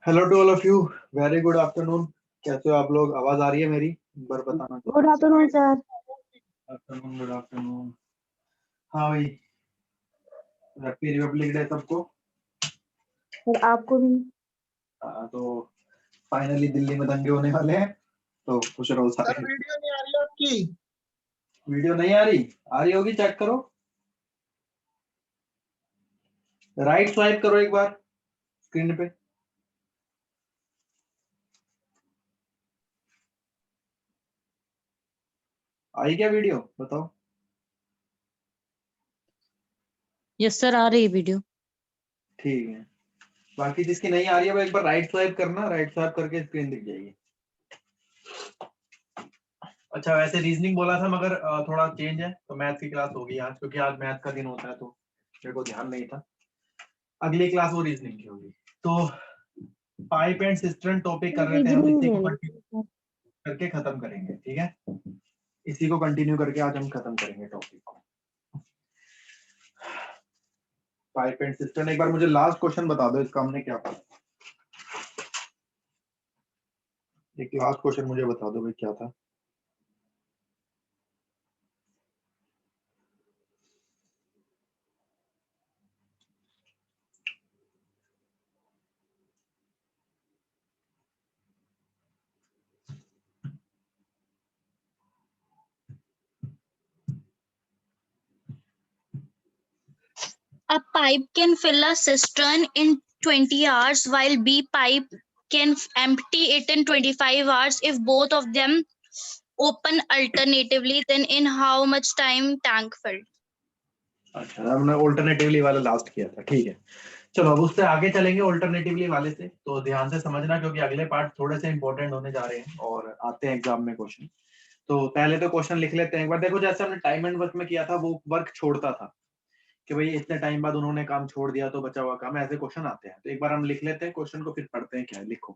Hello to all of you. Very good afternoon. कैसे हो आप लोग? आवाज आ रही है मेरी? एक बार बताना। Good afternoon sir. Afternoon, good afternoon. हाँ भाई, हैप्पी रिपब्लिक डे सबको। सर आपको भी। तो फाइनली दिल्ली में दंगे होने वाले हैं, तो खुश रहो सर सारे। वीडियो नहीं आ रही आपकी। वीडियो नहीं आ रही? आ रही होगी, चेक करो। राइट स्वाइप करो एक बार स्क्रीन पे। आई क्या वीडियो? बताओ। यस सर, आ रही है वीडियो। ठीक है। बाकी जिसकी नहीं आ रही है वो एक बार राइट स्वाइप करना, राइट स्वाइप करके स्क्रीन दिख जाएगी। अच्छा, वैसे रीजनिंग बोला था मगर थोड़ा चेंज है, तो मैथ्स की क्लास होगी आज, क्योंकि आज मैथ्स का दिन होता है, तो मेरे को ध्यान नहीं था। अगली क्लास वो रीजनिंग की होगी। तो पाइप एंड सिस्टर्न टॉपिक कर रहे थे हम, रीजनिंग इसी को में कंटिन्यू करके खत्म करेंगे। ठीक है, इसी को कंटिन्यू करके आज हम खत्म करेंगे टॉपिक को। पाइप एंड सिस्टर्न, एक बार मुझे लास्ट क्वेश्चन बता दो, इसका हमने क्या पढ़ा। एक लास्ट क्वेश्चन मुझे बता दो भाई, क्या था? A pipe can fill a cistern in 20 hours while B pipe can empty it in 25 hours if both of them open alternatively. Then in how much time tank filled? अच्छा, हमने alternatively वाला last किया था। ठीक है, चलो अब उससे आगे चलेंगे ऑल्टरनेटिवली वाले से। तो ध्यान से समझना, क्योंकि अगले पार्ट थोड़े से इंपॉर्टेंट होने जा रहे हैं और आते हैं एग्जाम में क्वेश्चन। तो पहले तो क्वेश्चन लिख लेते हैं एक बार। देखो, जैसे हमने टाइम एंड वर्क में किया था, वो वर्क छोड़ता था कि भाई इतने टाइम बाद उन्होंने काम छोड़ दिया तो बचा हुआ काम, ऐसे क्वेश्चन आते हैं। तो एक बार हम लिख लेते हैं क्वेश्चन को, फिर पढ़ते हैं क्या है। लिखो,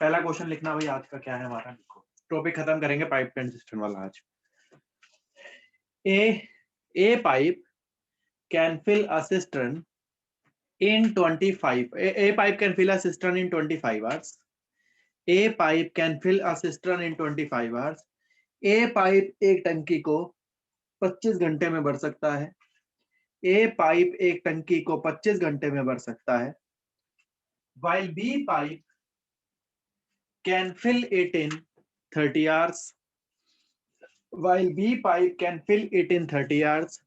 पहला क्वेश्चन लिखना भाई, आज का क्या है हमारा। लिखो, टॉपिक खत्म करेंगे पाइप एंड सिस्टम वाला आज। A pipe can fill a cistern in 25 a pipe can fill a cistern in 25 hours. A pipe can fill a cistern in 25 hours. A pipe एक टंकी को 25 घंटे में भर सकता है। A पाइप एक टंकी को 25 घंटे में भर सकता है। While B pipe can fill it in 30 hours. While B pipe can fill it in 30 hours.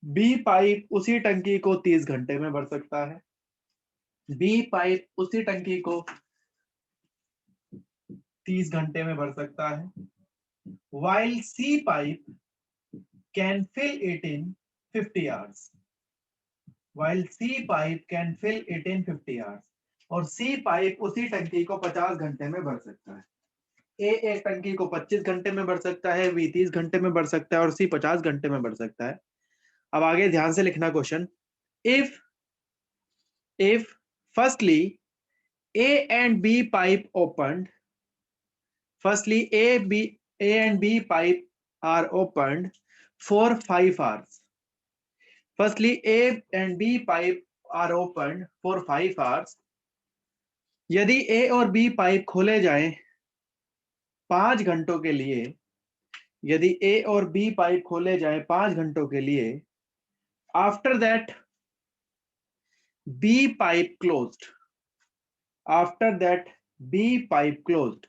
B pipe उसी टंकी को 30 घंटे में भर सकता है। B पाइप उसी टंकी को 30 घंटे में भर सकता है। While C pipe can fill it in 50 hours. While C pipe can fill it in 50 hours. और C पाइप उसी टंकी को 50 घंटे में भर सकता है। A एक टंकी को 25 घंटे में भर सकता है, B 30 घंटे में भर सकता है और C 50 घंटे में भर सकता है। अब आगे ध्यान से लिखना question. If firstly A and B pipe opened, firstly A and B pipe are opened for 5 hours. Firstly A and B pipe are opened for 5 hours. यदि A और B पाइप खोले जाएं 5 घंटों के लिए, यदि A और B पाइप खोले जाएं 5 घंटों के लिए, after that B pipe closed, after that B pipe closed,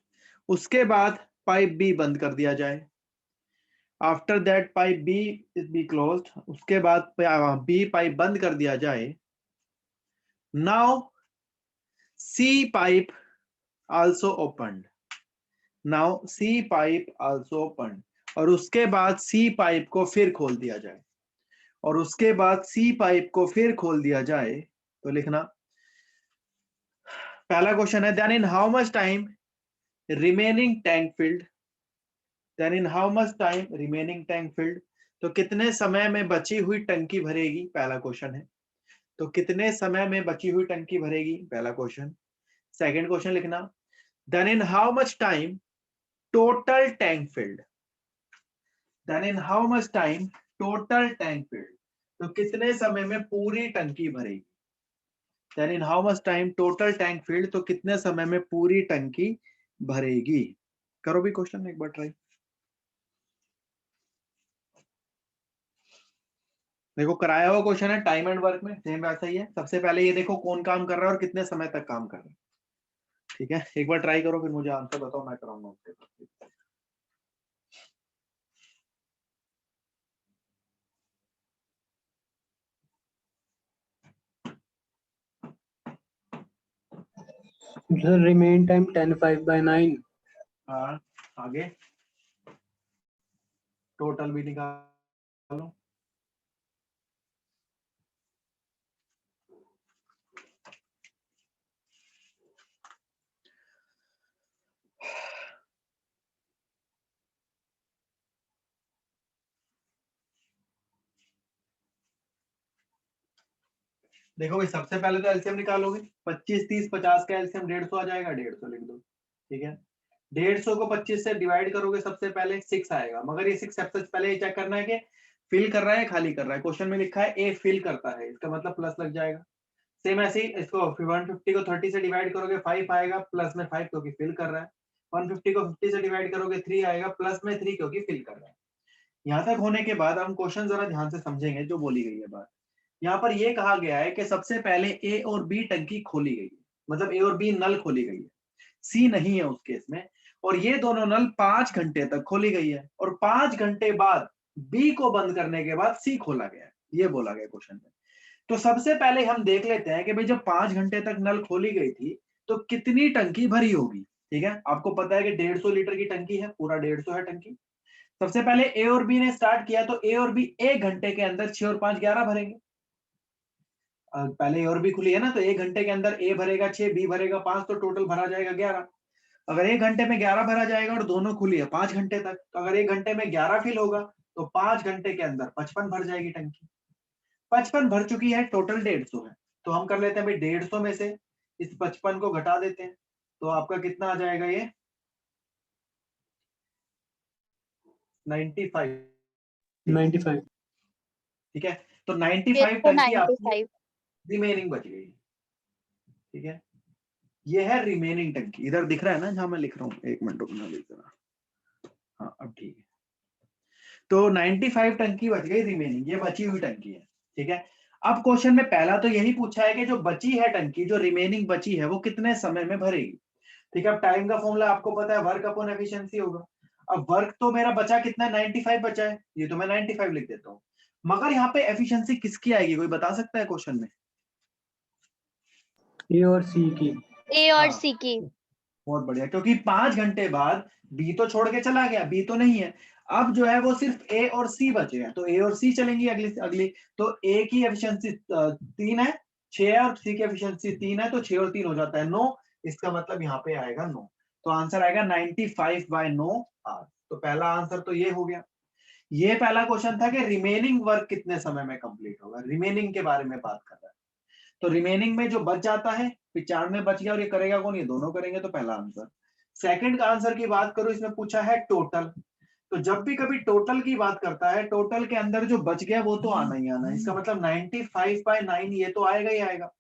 उसके बाद पाइप B बंद कर दिया जाए। After that pipe B is be closed, उसके बाद B पाइप बंद कर दिया जाए। Now C pipe also opened. Now C pipe also opened. और उसके बाद C पाइप को फिर खोल दिया जाए, और उसके बाद C पाइप को फिर खोल दिया जाए। तो लिखना, पहला क्वेश्चन है, then in how much time remaining tank filled. Then in how much time remaining tank filled, तो कितने समय में बची हुई टंकी भरेगी, पहला क्वेश्चन है। तो कितने समय में बची हुई टंकी भरेगी, पहला क्वेश्चन। सेकंड क्वेश्चन लिखना, then in how much time total tank filled. Then in how much time total tank filled, तो कितने समय में पूरी टंकी भरेगी। Then in how much time total tank filled, तो कितने समय में पूरी टंकी भरेगी। करो भी क्वेश्चन एक बार ट्राई। देखो कराया हुआ क्वेश्चन है, टाइम एंड वर्क में सेम वैसा ही है। सबसे पहले ये देखो कौन काम कर रहा है और कितने समय तक काम कर रहा है। ठीक है, एक बार ट्राई करो फिर मुझे आंसर बताओ, मैं कराऊंगा उसके बाद। Sir, remain time 10/5/9. हाँ आगे टोटल भी निकालो। देखो भाई सबसे पहले तो एलसीएम निकालोगे, 25 30 50 का एलसीएम 150 आ जाएगा, 150 लिख दो। ठीक है, 150 को 25 से डिवाइड करोगे सबसे पहले 6 आएगा, मगर ये 6 सबसे पहले ये चेक करना है कि फिल कर रहा है खाली कर रहा है। क्वेश्चन में लिखा है ए फिल करता है, इसका मतलब प्लस लग जाएगा। सेम ऐसे ही इसको 150 को 30 से डिवाइड करोगे 5 आएगा, प्लस में 5 क्योंकि फिल कर रहा है। 150 को 50 से डिवाइड करोगे 3 आएगा, प्लस में 3 क्योंकि फिल कर रहा है। यहाँ तक होने के बाद हम क्वेश्चन जरा ध्यान से समझेंगे जो बोली गई है बात। यहाँ पर ये कहा गया है कि सबसे पहले ए और बी टंकी खोली गई है, मतलब ए और बी नल खोली गई है, सी नहीं है उस केस में। और ये दोनों नल 5 घंटे तक खोली गई है, और 5 घंटे बाद बी को बंद करने के बाद सी खोला गया है, ये बोला गया क्वेश्चन में। तो सबसे पहले हम देख लेते हैं कि भाई जब 5 घंटे तक नल खोली गई थी तो कितनी टंकी भरी होगी। ठीक है, आपको पता है कि 150 लीटर की टंकी है, पूरा 150 है टंकी। सबसे पहले ए और बी ने स्टार्ट किया, तो ए और बी 1 घंटे के अंदर 6 और 5 11 भरेंगे। पहले ए और बी खुली है ना, तो 1 घंटे के अंदर ए भरेगा 6, बी भरेगा 5, तो टोटल भरा जाएगा 11। अगर 1 घंटे में 11 भरा जाएगा और दोनों खुली है 5 घंटे तक, तो अगर 1 घंटे में 11 फिल होगा तो 5 घंटे के अंदर 55 भर जाएगी टंकी। 55 भर चुकी है, टोटल 150 है। तो हम कर लेते हैं भाई 150 में से इस 55 को घटा देते हैं, तो आपका कितना आ जाएगा ये 95। 95. ठीक है, तो 95 टंकी आपकी 95। रिमेनिंग बच गई। ठीक है, ये है रिमेनिंग टंकी, इधर दिख रहा है ना जहां मैं लिख रहा हूँ, एक मिनट रुकना देख जरा। हाँ अब ठीक है, तो 95 टंकी बच गई रिमेनिंग, ये बची हुई टंकी है। ठीक है, अब क्वेश्चन में पहला तो यही पूछा है कि जो बची है टंकी, जो रिमेनिंग बची है वो कितने समय में भरेगी। ठीक है, अब टाइम का फॉर्मूला आपको पता है, वर्क अपॉन एफिशिएंसी होगा। अब वर्क तो मेरा बचा कितना, 95 बचा है, ये तो मैं 95 लिख देता हूँ। मगर यहाँ पे एफिशिएंसी किसकी आएगी, कोई बता सकता है क्वेश्चन में। A और C की. ए और हाँ सी की। बहुत बढ़िया, क्योंकि 5 घंटे बाद बी तो छोड़ के चला गया, बी तो नहीं है। अब जो है वो सिर्फ ए और सी बचे हैं, तो ए और सी चलेंगी अगली अगली। तो ए की एफिशिएंसी 3 है, 6 है, और सी की एफिशिएंसी 3 है, तो 6 और 3 हो जाता है 9। इसका मतलब यहाँ पे आएगा 9, तो आंसर आएगा 95/9 आवर। तो पहला आंसर तो ये हो गया। ये पहला क्वेश्चन था कि रिमेनिंग वर्क कितने समय में कंप्लीट होगा, रिमेनिंग के बारे में बात कर रहा है। तो रिमेनिंग में जो बच जाता है 95 बच गया, और ये करेगा कौन, ये दोनों करेंगे, तो पहला आंसर। सेकंड आंसर की बात करो, इसमें पूछा है टोटल। तो जब भी कभी टोटल की बात करता है, टोटल के अंदर जो बच गया वो तो आना ही आना है। इसका मतलब 95/9 ये तो आएगा ही आएगा,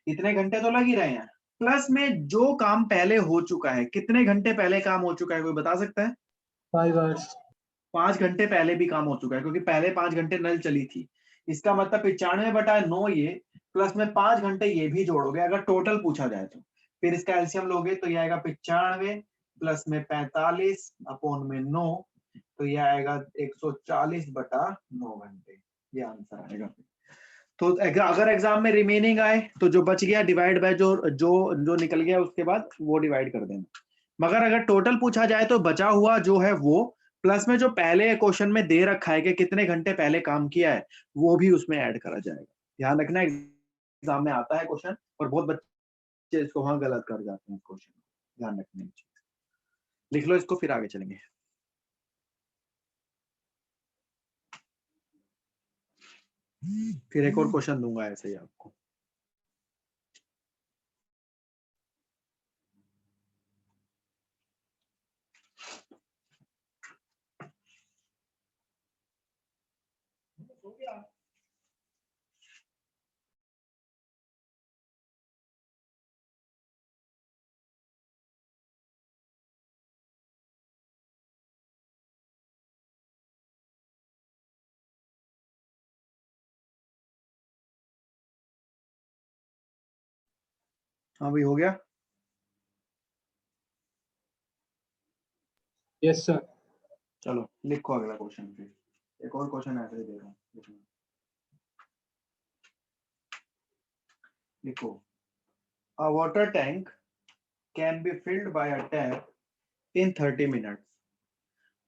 इतने घंटे तो लग ही रहे हैं। प्लस में जो काम पहले हो चुका है, कितने घंटे पहले काम हो चुका है, कोई बता सकता है। 5 hours. 5 घंटे पहले भी काम हो चुका है, क्योंकि पहले 5 घंटे नल चली थी। इसका मतलब 95/9 ये, प्लस में 5 घंटे ये भी जोड़ोगे अगर टोटल पूछा जाए तो। फिर इसका एलसीएम लोगे तो ये आएगा 95 प्लस में 45 अपॉन में 9, तो ये आएगा 140/9 घंटे, ये आंसर आएगा। तो अगर एग्जाम में रिमेनिंग आए तो जो बच गया डिवाइड बाय जो जो जो निकल गया उसके बाद वो डिवाइड कर देना। मगर अगर टोटल पूछा जाए तो बचा हुआ जो है वो, प्लस में जो पहले क्वेश्चन में दे रखा है कि कितने घंटे पहले काम किया है, वो भी उसमें ऐड करा जाएगा। ध्यान रखना एग्जाम में आता है क्वेश्चन, और बहुत बच्चे इसको वहां गलत कर जाते हैं क्वेश्चन, ध्यान रखने की चीज। लिख लो इसको, फिर आगे चलेंगे। फिर एक और क्वेश्चन दूंगा ऐसे ही आपको। हाँ भाई, हो गया। Yes sir. चलो लिखो अगला क्वेश्चन। फिर एक और क्वेश्चन ऐसे ही दे रहा हूँ, लिखो। अ water tank can be filled by a tap in 30 minutes.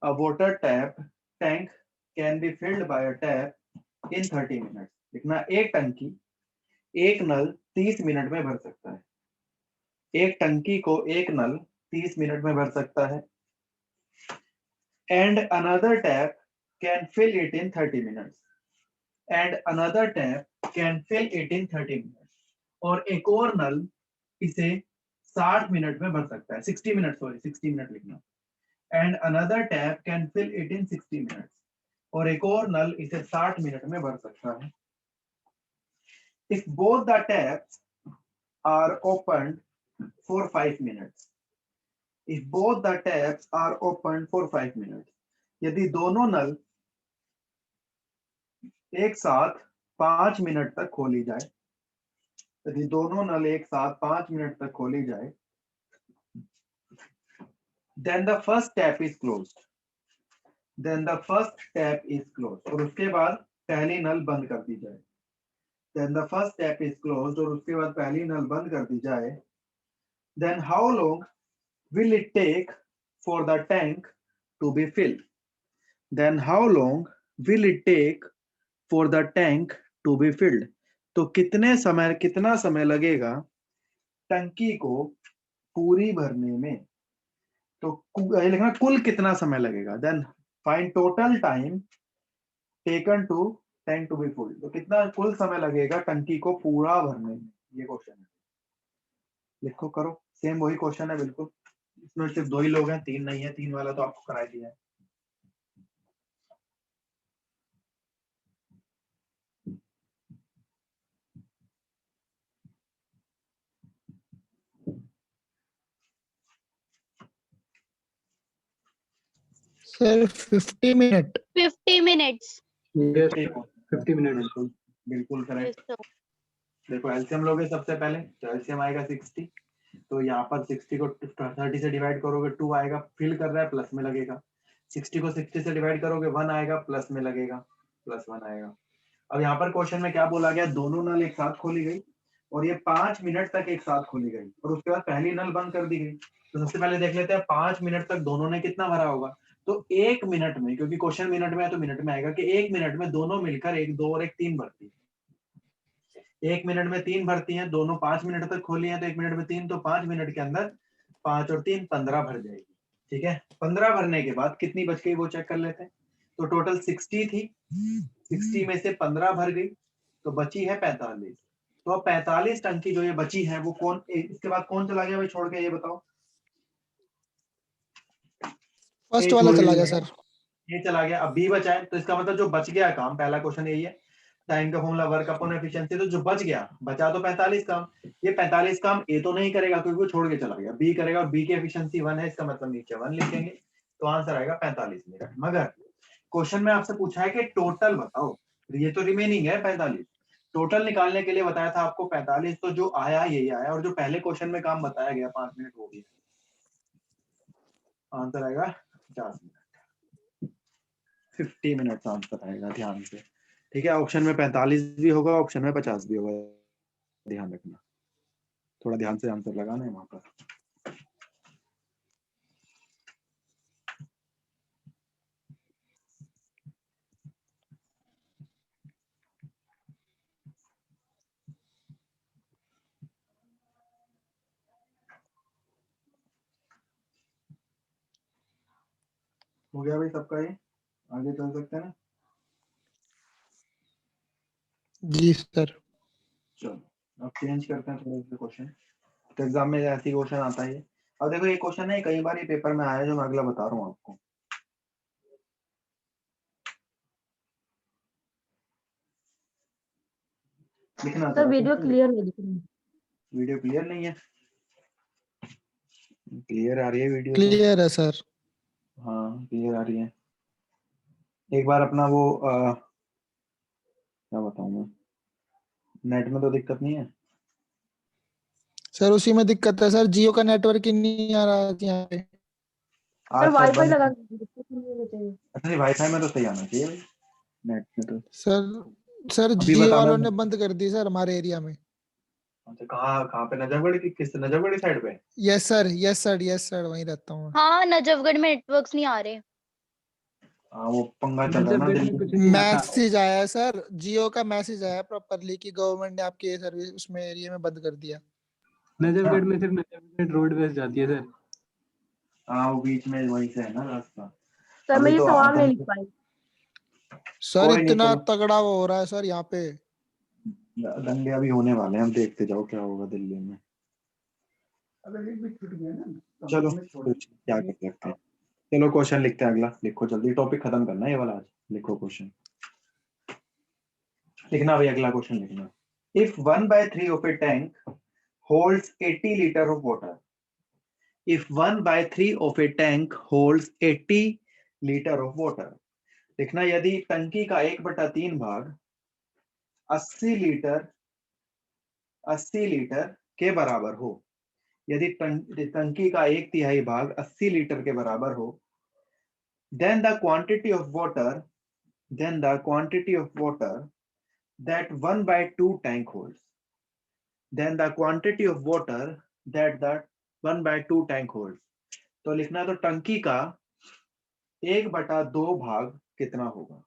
A water tank can be filled by a tap in 30 minutes. लिखना, एक टंकी, एक नल 30 मिनट में भर सकता है। एक टंकी को एक नल 30 मिनट में भर सकता है। And another tap can fill it in 30 minutes. And another tap can fill it in 30 minutes. और एक और नल इसे 60 मिनट में भर सकता है। 60 मिनट, सॉरी 60 मिनट लिखना। And another tap can fill it in 60 minutes. और एक और नल इसे 60 मिनट में भर सकता है। If both the taps are opened for 5 minutes. If both the taps are opened for 5 minutes. यदि दोनों नल एक साथ 5 मिनट तक खोली जाए, यदि दोनों नल एक साथ 5 मिनट तक खोली जाए, then the first tap is closed. Then the first tap is closed. और उसके बाद पहली नल बंद कर दी जाए। Then the first tap is closed. और उसके बाद पहली नल बंद कर दी जाए। Then how long will it take for the tank to be filled? Then how long will it take for the tank to be filled? तो कितना समय लगेगा टंकी को पूरी भरने में? तो ये लिखना, कुल कितना समय लगेगा। Then find total time taken to tank to be full. तो कितना कुल समय लगेगा टंकी को पूरा भरने में, ये क्वेश्चन है। लिखो, करो। सेम वही क्वेश्चन है बिल्कुल। इसमें सिर्फ 2 ही लोग हैं, 3 नहीं है। 3 वाला तो आपको करा दिया है। Sir 50 minute. 50 minutes. Yes 50 minute. बिल्कुल बिल्कुल Yes, करेक्ट। sir. देखो एलसीएम लोगे सबसे पहले, तो एलसीएम आएगा 60। तो यहाँ पर 60 को 30 से डिवाइड करोगे 2 आएगा, फिल कर रहा है प्लस में लगेगा। 60 को 60 से डिवाइड करोगे 1 आएगा, प्लस में लगेगा, प्लस 1 आएगा। अब यहाँ पर क्वेश्चन में क्या बोला गया, दोनों नल एक साथ खोली गई और ये 5 मिनट तक एक साथ खोली गई और उसके बाद पहली नल बंद कर दी गई। तो सबसे पहले देख लेते हैं 5 मिनट तक दोनों ने कितना भरा होगा। तो 1 मिनट में, क्योंकि क्वेश्चन मिनट में है तो मिनट में आएगा कि 1 मिनट में दोनों मिलकर 1, 2 और 1, 3 भरती है। 1 मिनट में 3 भरती हैं, दोनों 5 मिनट तक खोली हैं, तो 1 मिनट में 3, तो 5 मिनट के अंदर 5 और 3 15 भर जाएगी। ठीक है, 15 भरने के बाद कितनी बच गई वो चेक कर लेते हैं। तो टोटल 60 थी, 60 में से 15 भर गई तो बची है 45। तो अब 45 टंकी जो ये बची है वो कौन, इसके बाद कौन चला गया भाई छोड़ के, ये बताओ। फर्स्ट वाला चला गया सर। ये चला गया। अब बी बचा है, तो इसका मतलब जो बच गया काम, पहला क्वेश्चन यही है, टाइम का फॉर्मूला वर्क अपॉन एफिशिएंसी। तो जो बच गया, बचा तो 45 काम। ये 45 काम ए तो नहीं करेगा क्योंकि वो छोड़ के चला गया, बी करेगा और बी की एफिशिएंसी 1 है, इसका मतलब नीचे 1 लिखेंगे। तो आंसर आएगा 45 मिनट। मगर क्वेश्चन में आपसे पूछा है कि टोटल बताओ, ये तो रिमेनिंग है 45, टोटल निकालने के लिए बताया था आपको 45, तो जो आया यही आया, और जो पहले क्वेश्चन में काम बताया गया 5 मिनट वो भी। आंसर आएगा 50 मिनट, 50 मिनट आंसर आएगा, ध्यान से। ठीक है, ऑप्शन में 45 भी होगा, ऑप्शन में 50 भी होगा, ध्यान रखना, थोड़ा ध्यान से आंसर लगाना है वहां पर। हो गया भाई सबका, ये आगे चल सकते हैं ना। जी सर। चलो अब चेंज करते हैं थोड़ा क्वेश्चन, तो एग्जाम में ऐसी क्वेश्चन आता है। अब देखो ये क्वेश्चन है, कई बार ये पेपर में आया है, जो मैं अगला बता रहा हूँ आपको। लिखना सर वीडियो क्लियर है। वीडियो क्लियर नहीं है? क्लियर आ रही है वीडियो तो। क्लियर है सर। हाँ क्लियर आ रही है। एक बार अपना वो क्या बताऊं मैं, नेट में तो दिक्कत नहीं है। सर उसी में दिक्कत है सर, जियो का नेटवर्क ही नहीं आ रहा है यहाँ पे। सर आज तक वाईफाई बंद- लगा के दिक्कत नहीं होनी चाहिए। अच्छा वाईफाई में तो सही आना चाहिए भाई, नेट में तो। सर अभी जियो बताना वालों ना। ने बंद कर दी सर हमारे एरिया में। अच्छा कहाँ कहाँ पे, नजफगढ़ की किस, नजफगढ़ की साइड पे? Yes sir, yes sir, yes sir, वहीं रहता हूँ मैं। हाँ, नजफगढ़ में नेटवर्क्स नहीं आ रहे। हाँ वो पंगा चल रहा है ना नजफगढ़ में दिल्ली कुछ में। नहीं आता। मैसेज आया है सर, जियो का मैसेज आया प्रॉपरली कि गवर्नमेंट ने आपके सर्विस उसमें एरिया में बंद कर दिया। नजफगढ़ में सिर्फ नजफगढ़ रोडवेज जाती है सर। हाँ वो बीच में वहीं से है ना रास्ता। सर मैं अभी ये तो सवाल नहीं आतंक- लिख पाई। सर कोई नहीं, इतना चलो तगड़ा वो हो रहा है सर यहाँ पे। दंगे अभी होने वाले हैं, हम देखते जाओ क्या होगा दिल्ली में। चलो कुछ क्या कर सकते हैं। चलो क्वेश्चन लिखते हैं, अगला लिखो जल्दी, टॉपिक खत्म करना है ये वाला आज। लिखो क्वेश्चन, लिखना भाई, अगला क्वेश्चन लिखना। If 1/3 of a tank holds 80 liter of water, if 1/3 of a tank holds 80 liter of water, लिखना यदि टंकी का 1/3 भाग 80 लीटर के बराबर हो, यदि टंकी का 1/3 भाग 80 लीटर के बराबर हो, then the quantity of water that 1/2 tank holds, then the quantity of water that the 1/2 tank holds, तो लिखना तो टंकी का 1/2 भाग कितना होगा,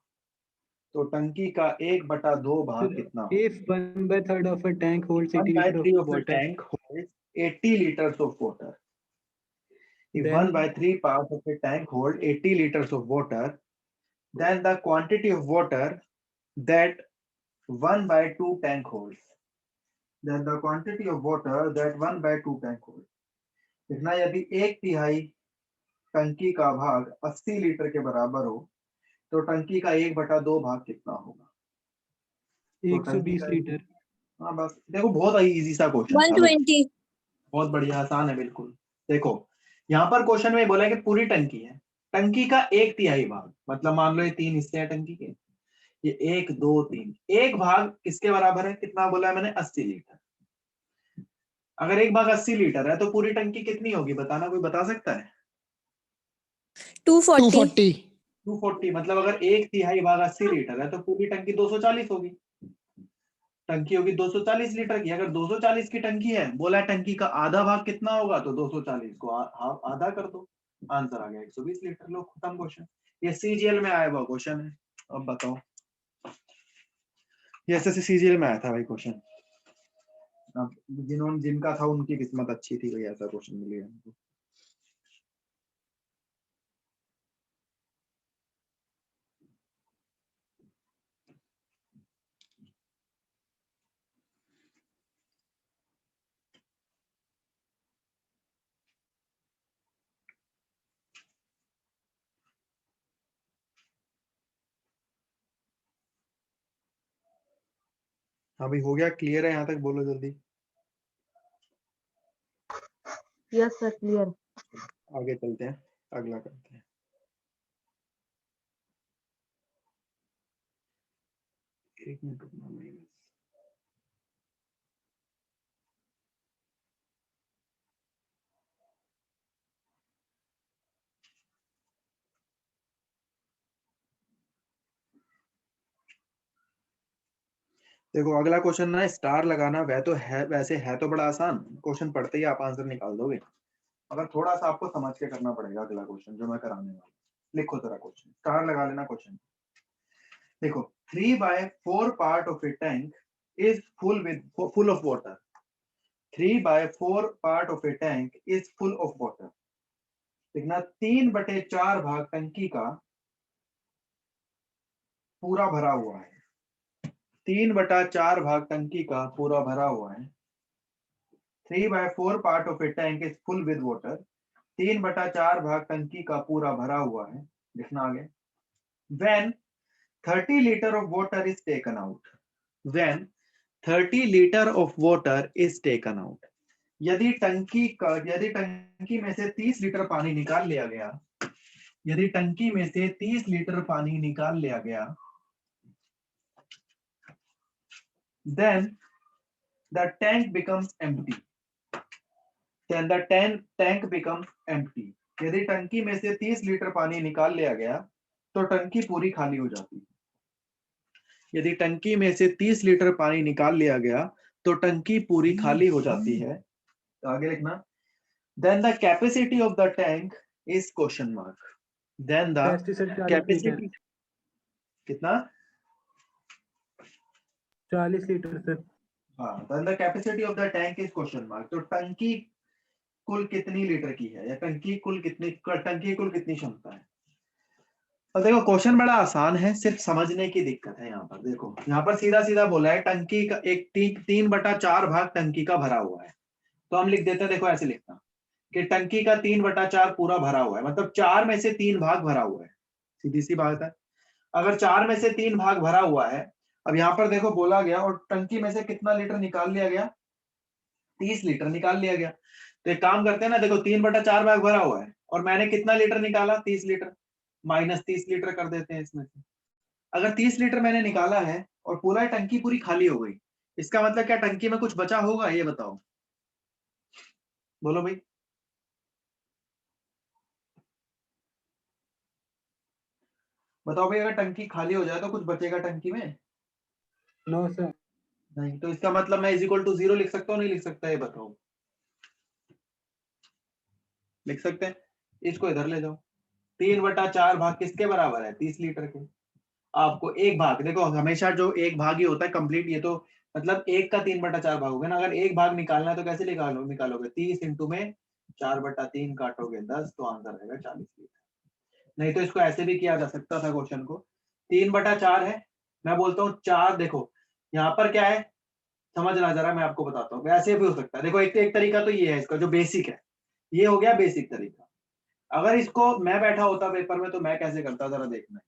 तो टंकी का 1/2 भाग कितना होगा। If 1/3 of a tank holds 80 liter 1/3 of of a water, tank holds 80 liters of water. If then 1/3 part of a tank hold 80 liters of water, then the quantity of water that 1/2 tank holds, then the quantity of water that 1/2 tank holds, लिखना यदि 1/3 टंकी का भाग 80 litre के बराबर हो, तो टंकी का 1/2 भाग कितना होगा। तो टंकी 120 का, लीटर। हाँ बस देखो बहुत इजी सा क्वेश्चन, 120। बहुत बढ़िया आसान है बिल्कुल। देखो यहाँ पर क्वेश्चन में बोला है कि पूरी टंकी है, टंकी का 1/3 भाग, मतलब मान लो ये 3 हिस्से हैं टंकी के, ये 1 2 3, एक भाग किसके बराबर है, कितना बोला है मैंने, 80 लीटर। अगर एक भाग 80 लीटर है तो पूरी टंकी कितनी होगी, बताना, कोई बता सकता है। 240। 240, मतलब अगर 1/3 भाग 80 लीटर है तो पूरी टंकी 240 होगी। टंकी होगी 240 लीटर की, अगर 240 की टंकी है, बोला है टंकी का आधा भाग कितना होगा, तो 240 को आधा कर दो, आंसर आ गया 120 लीटर। लो खत्म क्वेश्चन, ये सीजीएल में आया हुआ क्वेश्चन है। अब बताओ, ये ऐसे सीजीएल में आया था भाई क्वेश्चन। अब जिनका था उनकी किस्मत अच्छी थी भाई, ऐसा क्वेश्चन मिल गया उनको। हाँ भाई हो गया, क्लियर है यहाँ तक, बोलो जल्दी। Yes sir clear. आगे चलते हैं, अगला करते हैं। एक मिनट रुकना भाई बस। देखो अगला क्वेश्चन ना, स्टार लगाना वह तो है, वैसे है तो बड़ा आसान क्वेश्चन, पढ़ते ही आप आंसर निकाल दोगे, अगर थोड़ा सा आपको समझ के करना पड़ेगा। अगला क्वेश्चन जो मैं कराने वाला, लिखो जरा क्वेश्चन, स्टार लगा लेना क्वेश्चन। देखो 3/4 part of A tank is full of water, 3/4 part of A tank is full of water, देखना 3/4 भाग टंकी का पूरा भरा हुआ है, 3/4 भाग टंकी का पूरा भरा हुआ है। 3/4 part of A tank is full with water, 3/4 भाग टंकी का पूरा भरा हुआ है, लिखना आगे। When 30 liter of water is taken out, when 30 liter of water is taken out, यदि टंकी में से 30 लीटर पानी निकाल लिया गया, यदि टंकी में से 30 लीटर पानी निकाल लिया गया, then the tank becomes empty, then the tank becomes empty. यदि टंकी में से 30 लीटर पानी निकाल लिया गया तो टंकी पूरी खाली हो जाती है। यदि टंकी में से 30 लीटर पानी निकाल लिया गया तो टंकी पूरी खाली हो जाती है। तो आगे लिखना, then the capacity of the tank is question mark. Then the test sir 40 capacity कितना? 40 लीटर सर। हाँ, then the capacity of the tank is question mark. तो टंकी कुल कितनी लीटर की है या टंकी कुल कितनी क्षमता है। अब देखो क्वेश्चन बड़ा आसान है, सिर्फ समझने की दिक्कत है। यहाँ पर देखो, यहाँ पर सीधा सीधा बोला है टंकी का एक 3/4 भाग टंकी का भरा हुआ है। तो हम लिख देते हैं, देखो ऐसे लिखना कि टंकी का 3/4 पूरा भरा हुआ है, मतलब 4 में से 3 भाग भरा हुआ है। सीधी सी बात है, अगर 4 में से 3 भाग भरा हुआ है, अब यहाँ पर देखो बोला गया और टंकी में से कितना लीटर निकाल लिया गया, 30 लीटर निकाल लिया गया। तो एक काम करते हैं ना, देखो 3/4 भाग भरा हुआ है और मैंने कितना लीटर निकाला, 30 लीटर, माइनस 30 लीटर कर देते हैं इसमें से। अगर 30 लीटर मैंने निकाला है और पूरा टंकी पूरी खाली हो गई, इसका मतलब क्या टंकी में कुछ बचा होगा, ये बताओ, बोलो भाई। बताओ भाई, अगर टंकी खाली हो जाए तो कुछ बचेगा टंकी में? No sir. नहीं। तो इसका मतलब मैं इज इक्वल टू 0 लिख सकता हूँ, नहीं लिख सकता, ये बताओ। लिख सकते हैं, इसको इधर ले जाओ। 3/4 भाग किसके बराबर है, 30 लीटर के। आपको एक भाग, देखो हमेशा जो एक भाग ही होता है कंप्लीट, ये तो मतलब 1 का 3/4 भाग होगा ना। अगर एक भाग निकालना है तो कैसे निकालोगे 30 इंटू में 4/3 काटोगे 10, तो आंसर आएगा 40 लीटर। नहीं तो इसको ऐसे भी किया जा सकता था क्वेश्चन को, 3/4 है, मैं बोलता हूँ 4, देखो यहाँ पर क्या है समझना जरा, मैं आपको बताता हूँ। वैसे भी हो सकता है, देखो एक तरीका तो ये है इसका जो बेसिक है, ये हो गया बेसिक तरीका। अगर इसको मैं बैठा होता पेपर में तो मैं कैसे करता, जरा देखना।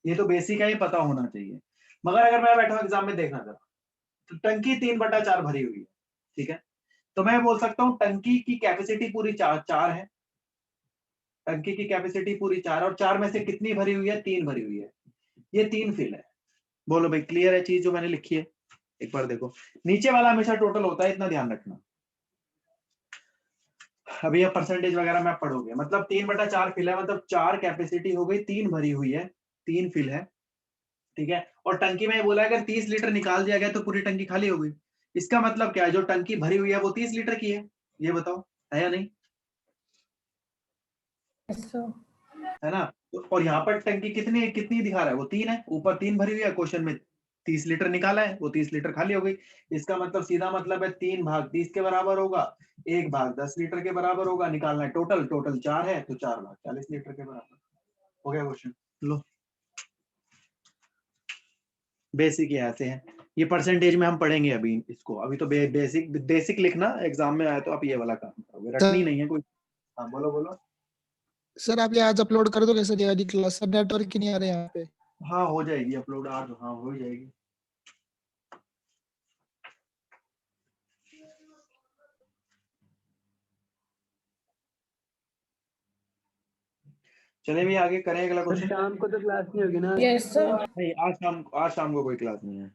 ये तो बेसिक है, ये पता होना चाहिए, मगर अगर मैं बैठा हूं एग्जाम में, देखना जरा, तो टंकी 3/4 भरी हुई है, ठीक है। तो मैं बोल सकता हूँ टंकी की कैपेसिटी पूरी 4 है। टंकी की कैपेसिटी पूरी 4, और 4 में से कितनी भरी हुई है, 3 भरी हुई है। ये 3 फिल है। बोलो भाई, क्लियर है चीज जो मैंने लिखी है? एक बार देखो, नीचे वाला हमेशा टोटल होता है, इतना ध्यान रखना। अभी ये परसेंटेज वगैरह में पढ़ोगे, मतलब 3/4 फिल है, मतलब 4 कैपेसिटी हो गई, 3 भरी हुई है, 3 फिल है, ठीक है। और टंकी में बोला अगर 30 लीटर निकाल दिया गया तो पूरी टंकी खाली हो गई। इसका मतलब क्या है, जो टंकी भरी हुई है वो 30 लीटर की है, ये बताओ, है या नहीं? है ना। और यहाँ पर टंकी कितनी दिखा रहा है, वो 3 है, ऊपर 3 भरी हुई है, क्वेश्चन में 30 लीटर निकाला है, वो 30 लीटर खाली हो गई। इसका मतलब सीधा मतलब है 3 भाग 30 के बराबर होगा, 1 भाग 10 लीटर के बराबर होगा। निकालना है टोटल 4 है, तो 4 भाग 40 लीटर के बराबर हो गया क्वेश्चन। लो, बेसिक ये ऐसे है, ये परसेंटेज में हम पढ़ेंगे अभी इसको। अभी तो बेसिक लिखना, एग्जाम में आया तो आप ये वाला काम करोगे, रटनी नहीं है कोई। हाँ बोलो बोलो। सर आप ये आज अपलोड कर दोगे सर ये वाली क्लास? सर नेटवर्क ही नहीं आ रहे यहाँ पे। हाँ हो जाएगी अपलोड आज, हाँ हो जाएगी। चले भी आगे करें अगला सर क्वेश्चन। शाम को तो क्लास नहीं होगी ना? Yes sir. नहीं, आज शाम को कोई क्लास नहीं है।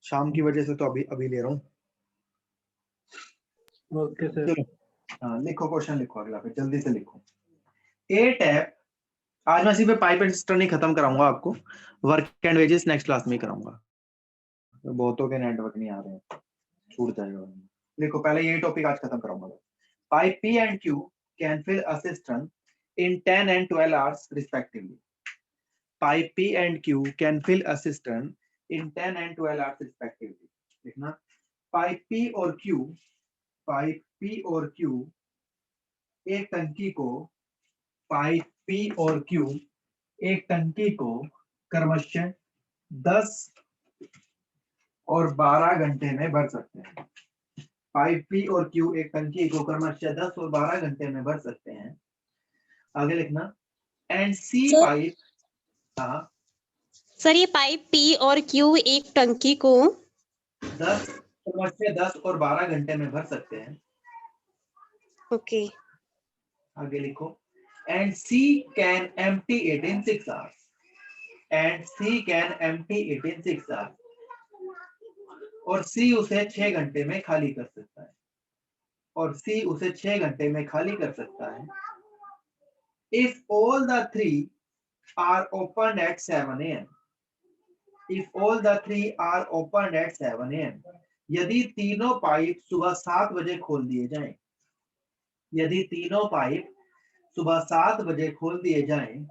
शाम की वजह से तो अभी ले रहा हूँ। Okay sir. चलो हाँ लिखो, क्वेश्चन लिखो अगला, फिर जल्दी से लिखो। ए टैप, आज मैं सिर्फ पाइप एंड सिस्टम नहीं खत्म कराऊंगा आपको, work and wages next class में ही कराऊंगा। बहुतों के नेटवर्क नहीं आ रहे हैं, छूट जाएगा। लिखो, पहले ये टॉपिक आज खत्म कराऊंगा। Pipe P and Q can fill a cistern in 10 and 12 hours respectively. Pipe P and Q can fill a cistern in 10 and 12 hours respectively. देखना, पाइप P और Q एक टंकी को, पाइप P और Q एक टंकी को क्रमशः 10 और 12 घंटे में भर सकते हैं। पाइप P और Q एक टंकी को क्रमशः 10 और 12 घंटे में भर सकते हैं। आगे लिखना, एंड सी सर- पाइप, हाँ सर ये पाइप P और Q एक टंकी को 10 और 12 घंटे में भर सकते हैं। ओके। आगे लिखो, and C can empty it in 6 hours. And C can empty it in 6 hours. और सी उसे 6 घंटे में खाली कर सकता है, और सी उसे 6 घंटे में खाली कर सकता है। If all the three are open at 7 AM, if all the three are open at 7 AM, यदि तीनों पाइप सुबह 7 बजे खोल दिए जाएं, यदि तीनों पाइप सुबह 7 बजे खोल दिए जाएं,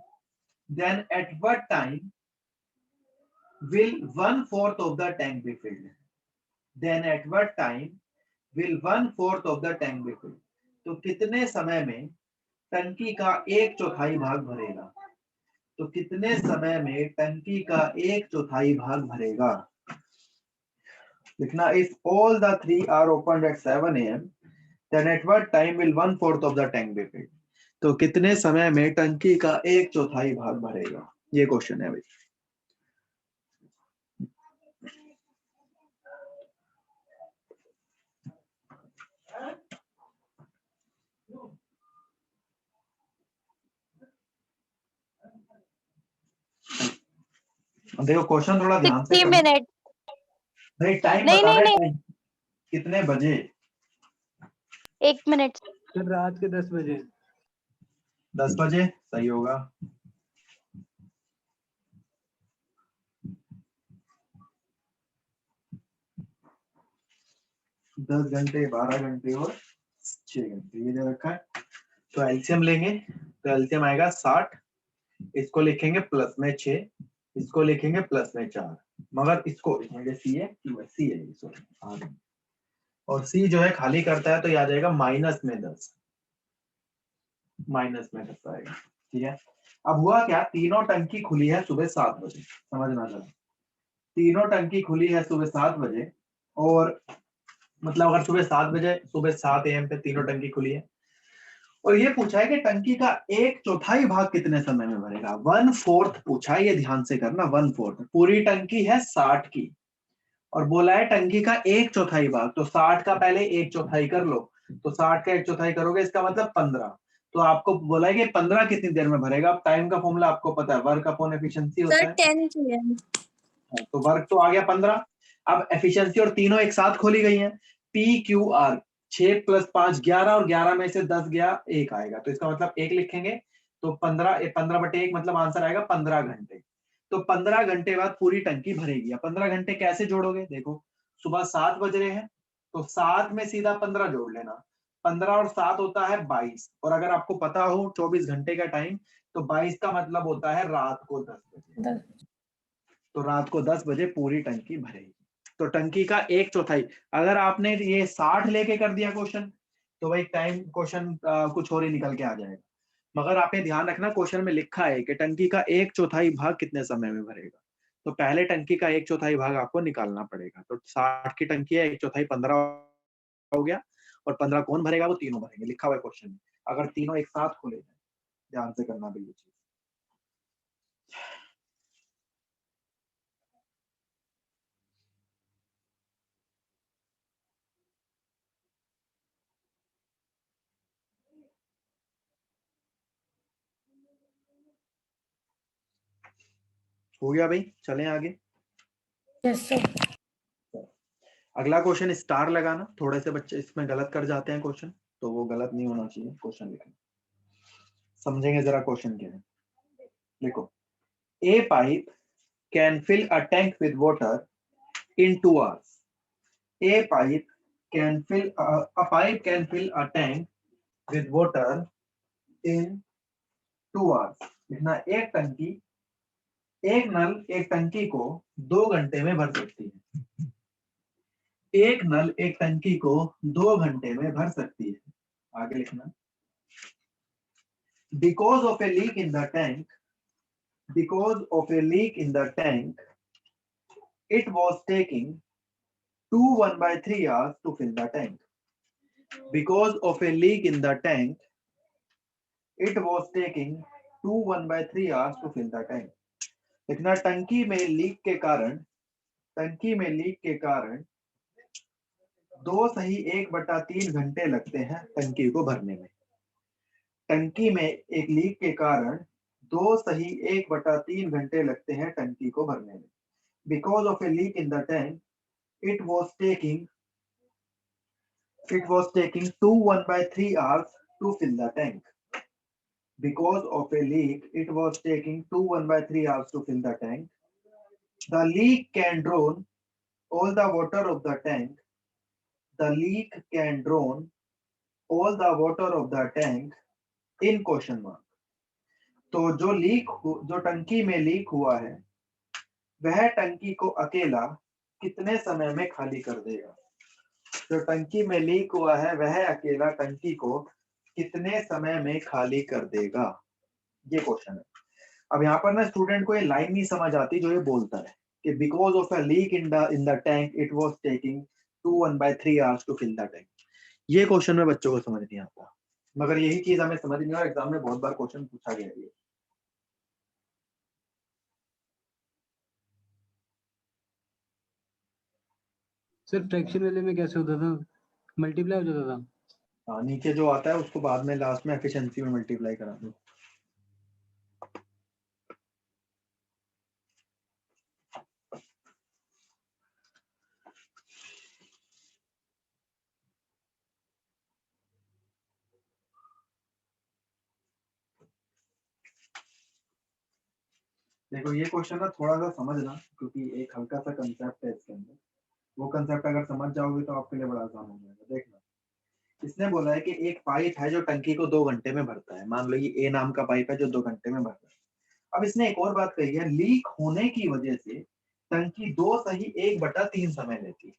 then at what time will 1/4 of the tank be filled? Then at what time will 1/4 of the tank be filled? तो कितने समय में टंकी का 1/4 भाग भरेगा? तो कितने समय में टंकी का 1/4 भाग भरेगा? लिखना, if all the three are opened at 7 AM, then at what time will 1/4 of the tank be filled? तो कितने समय में टंकी का 1/4 भाग भरेगा? ये क्वेश्चन है भाई। देखो क्वेश्चन थोड़ा ध्यान से 60 करना मिनट। भाई, टाइम नहीं, बताना नहीं, है time। कितने बजे? 1 मिनट। सर रात के 10 बजे। 10 बजे सही होगा। दस घंटे, 12 घंटे और 6 घंटे ये दे रखा है। तो एलसीएम लेंगे, तो एलसीएम आएगा 60, इसको लिखेंगे प्लस में 6, इसको लिखेंगे प्लस में 4, मगर इसको लिखेंगे सी है, सी है सॉरी, और सी जो है खाली करता है तो ये आ जाएगा माइनस में 10, माइनस में 10 आएगा। ठीक है, अब हुआ क्या, तीनों टंकी खुली है सुबह 7 बजे, समझना जरा, तीनों टंकी खुली है सुबह 7 बजे, और मतलब अगर सुबह 7 बजे, सुबह 7 AM पे तीनों टंकी खुली है, और ये पूछा है कि टंकी का 1/4 भाग कितने समय में भरेगा। 1/4 पूछा है, ये ध्यान से करना, 1/4। पूरी टंकी है 60 की, और बोला है टंकी का 1/4 भाग, तो 60 का पहले 1/4 कर लो, तो 60 का 1/4 करोगे, इसका मतलब 15। तो आपको बोला है कि 15 कितनी देर में भरेगा। अब टाइम का फॉर्मूला आपको पता है, वर्क अपॉन एफिशिएंसी होता है। 10 PM। तो वर्क तो आ गया 15। अब एफिशिएंसी और तीनों एक साथ खोली गई हैं, PQR 6 + 5 11, और 11 में से 10 गया 1 आएगा, तो इसका मतलब 1 लिखेंगे, तो 15/1 मतलब आंसर आएगा 15 घंटे। तो 15 घंटे बाद पूरी टंकी भरेगी। अब 15 घंटे कैसे जोड़ोगे, देखो सुबह 7 बज रहे हैं, तो 7 में सीधा 15 जोड़ लेना, 15 और 7 होता है 22, और अगर आपको पता हो 24 घंटे का टाइम, तो 22 का मतलब होता है रात को 10 बजे। तो रात को 10 बजे पूरी टंकी भरेगी। तो टंकी का 1/4, अगर आपने ये 60 लेके कर दिया क्वेश्चन, तो भाई टाइम क्वेश्चन कुछ और ही निकल के आ जाएगा। मगर आपने ध्यान रखना, क्वेश्चन में लिखा है कि टंकी का 1/4 भाग कितने समय में भरेगा, तो पहले टंकी का 1/4 भाग आपको निकालना पड़ेगा। तो 60 की टंकी है, 1/4 15 हो गया, और 15 कौन भरेगा, वो तीनों भरेंगे, लिखा हुआ है क्वेश्चन में। अगर तीनों एक साथ खोले जाए, ध्यान से करना भी ये चीज। हो गया भाई, चलें आगे। Yes sir. अगला क्वेश्चन स्टार लगाना, थोड़े से बच्चे इसमें गलत कर जाते हैं क्वेश्चन, तो वो गलत नहीं होना चाहिए। क्वेश्चन लिखना, समझेंगे जरा क्वेश्चन क्या है। देखो, a pipe can fill a tank with water in 2 hours. A pipe can fill a tank with water in 2 hours. लिखना, एक नल एक टंकी को 2 घंटे में भर सकती है। एक नल एक टंकी को 2 घंटे में भर सकती है। आगे लिखना, because of a leak in the tank, it was taking 2 1/3 hours to fill the tank. Because of a leak in the tank, it was taking 2 1/3 hours to fill the tank. लिखना, टंकी में लीक के कारण 2 सही 1/3 घंटे लगते हैं टंकी को भरने में। टंकी में एक लीक के कारण 2 सही 1/3 घंटे लगते हैं टंकी को भरने में। Because of a leak in the tank, it was taking 2 1/3 hours to fill the tank. Because of a leak, it was taking 2 1/3 hours to fill the tank. The leak can drown all the water of the tank. The leak can drown all the water of the tank in question mark. तो जो टंकी में leak हुआ है वह टंकी को अकेला कितने समय में खाली कर देगा? जो टंकी में लीक हुआ है वह अकेला टंकी को कितने समय में खाली कर देगा? ये क्वेश्चन है। अब यहाँ पर ना स्टूडेंट को ये लाइन नहीं समझ आती जो ये बोलता है कि because of a leak in the tank it was taking 2 1/3 hours to fill the tank. ये क्वेश्चन में बच्चों को समझ नहीं आता, मगर यही चीज हमें समझ नहीं और एग्जाम में बहुत बार क्वेश्चन पूछा गया है। सर फ्रैक्शन वाले में कैसे होता था? मल्टीप्लाई हो जाता था। हाँ, नीचे जो आता है उसको बाद में लास्ट में एफिशिएंसी में मल्टीप्लाई करा दो। देखो ये क्वेश्चन ना थोड़ा सा समझना, क्योंकि एक हल्का सा कंसेप्ट है इसके अंदर। वो कंसेप्ट अगर समझ जाओगे तो आपके लिए बड़ा आसान हो जाएगा। देखना, इसने बोला है कि एक पाइप है जो टंकी को 2 घंटे में भरता है। मान लो ये ए नाम का पाइप है जो 2 घंटे में भरता है। अब इसने एक और बात कही है, लीक होने की वजह से टंकी 2 सही 1/3 समय लेती है।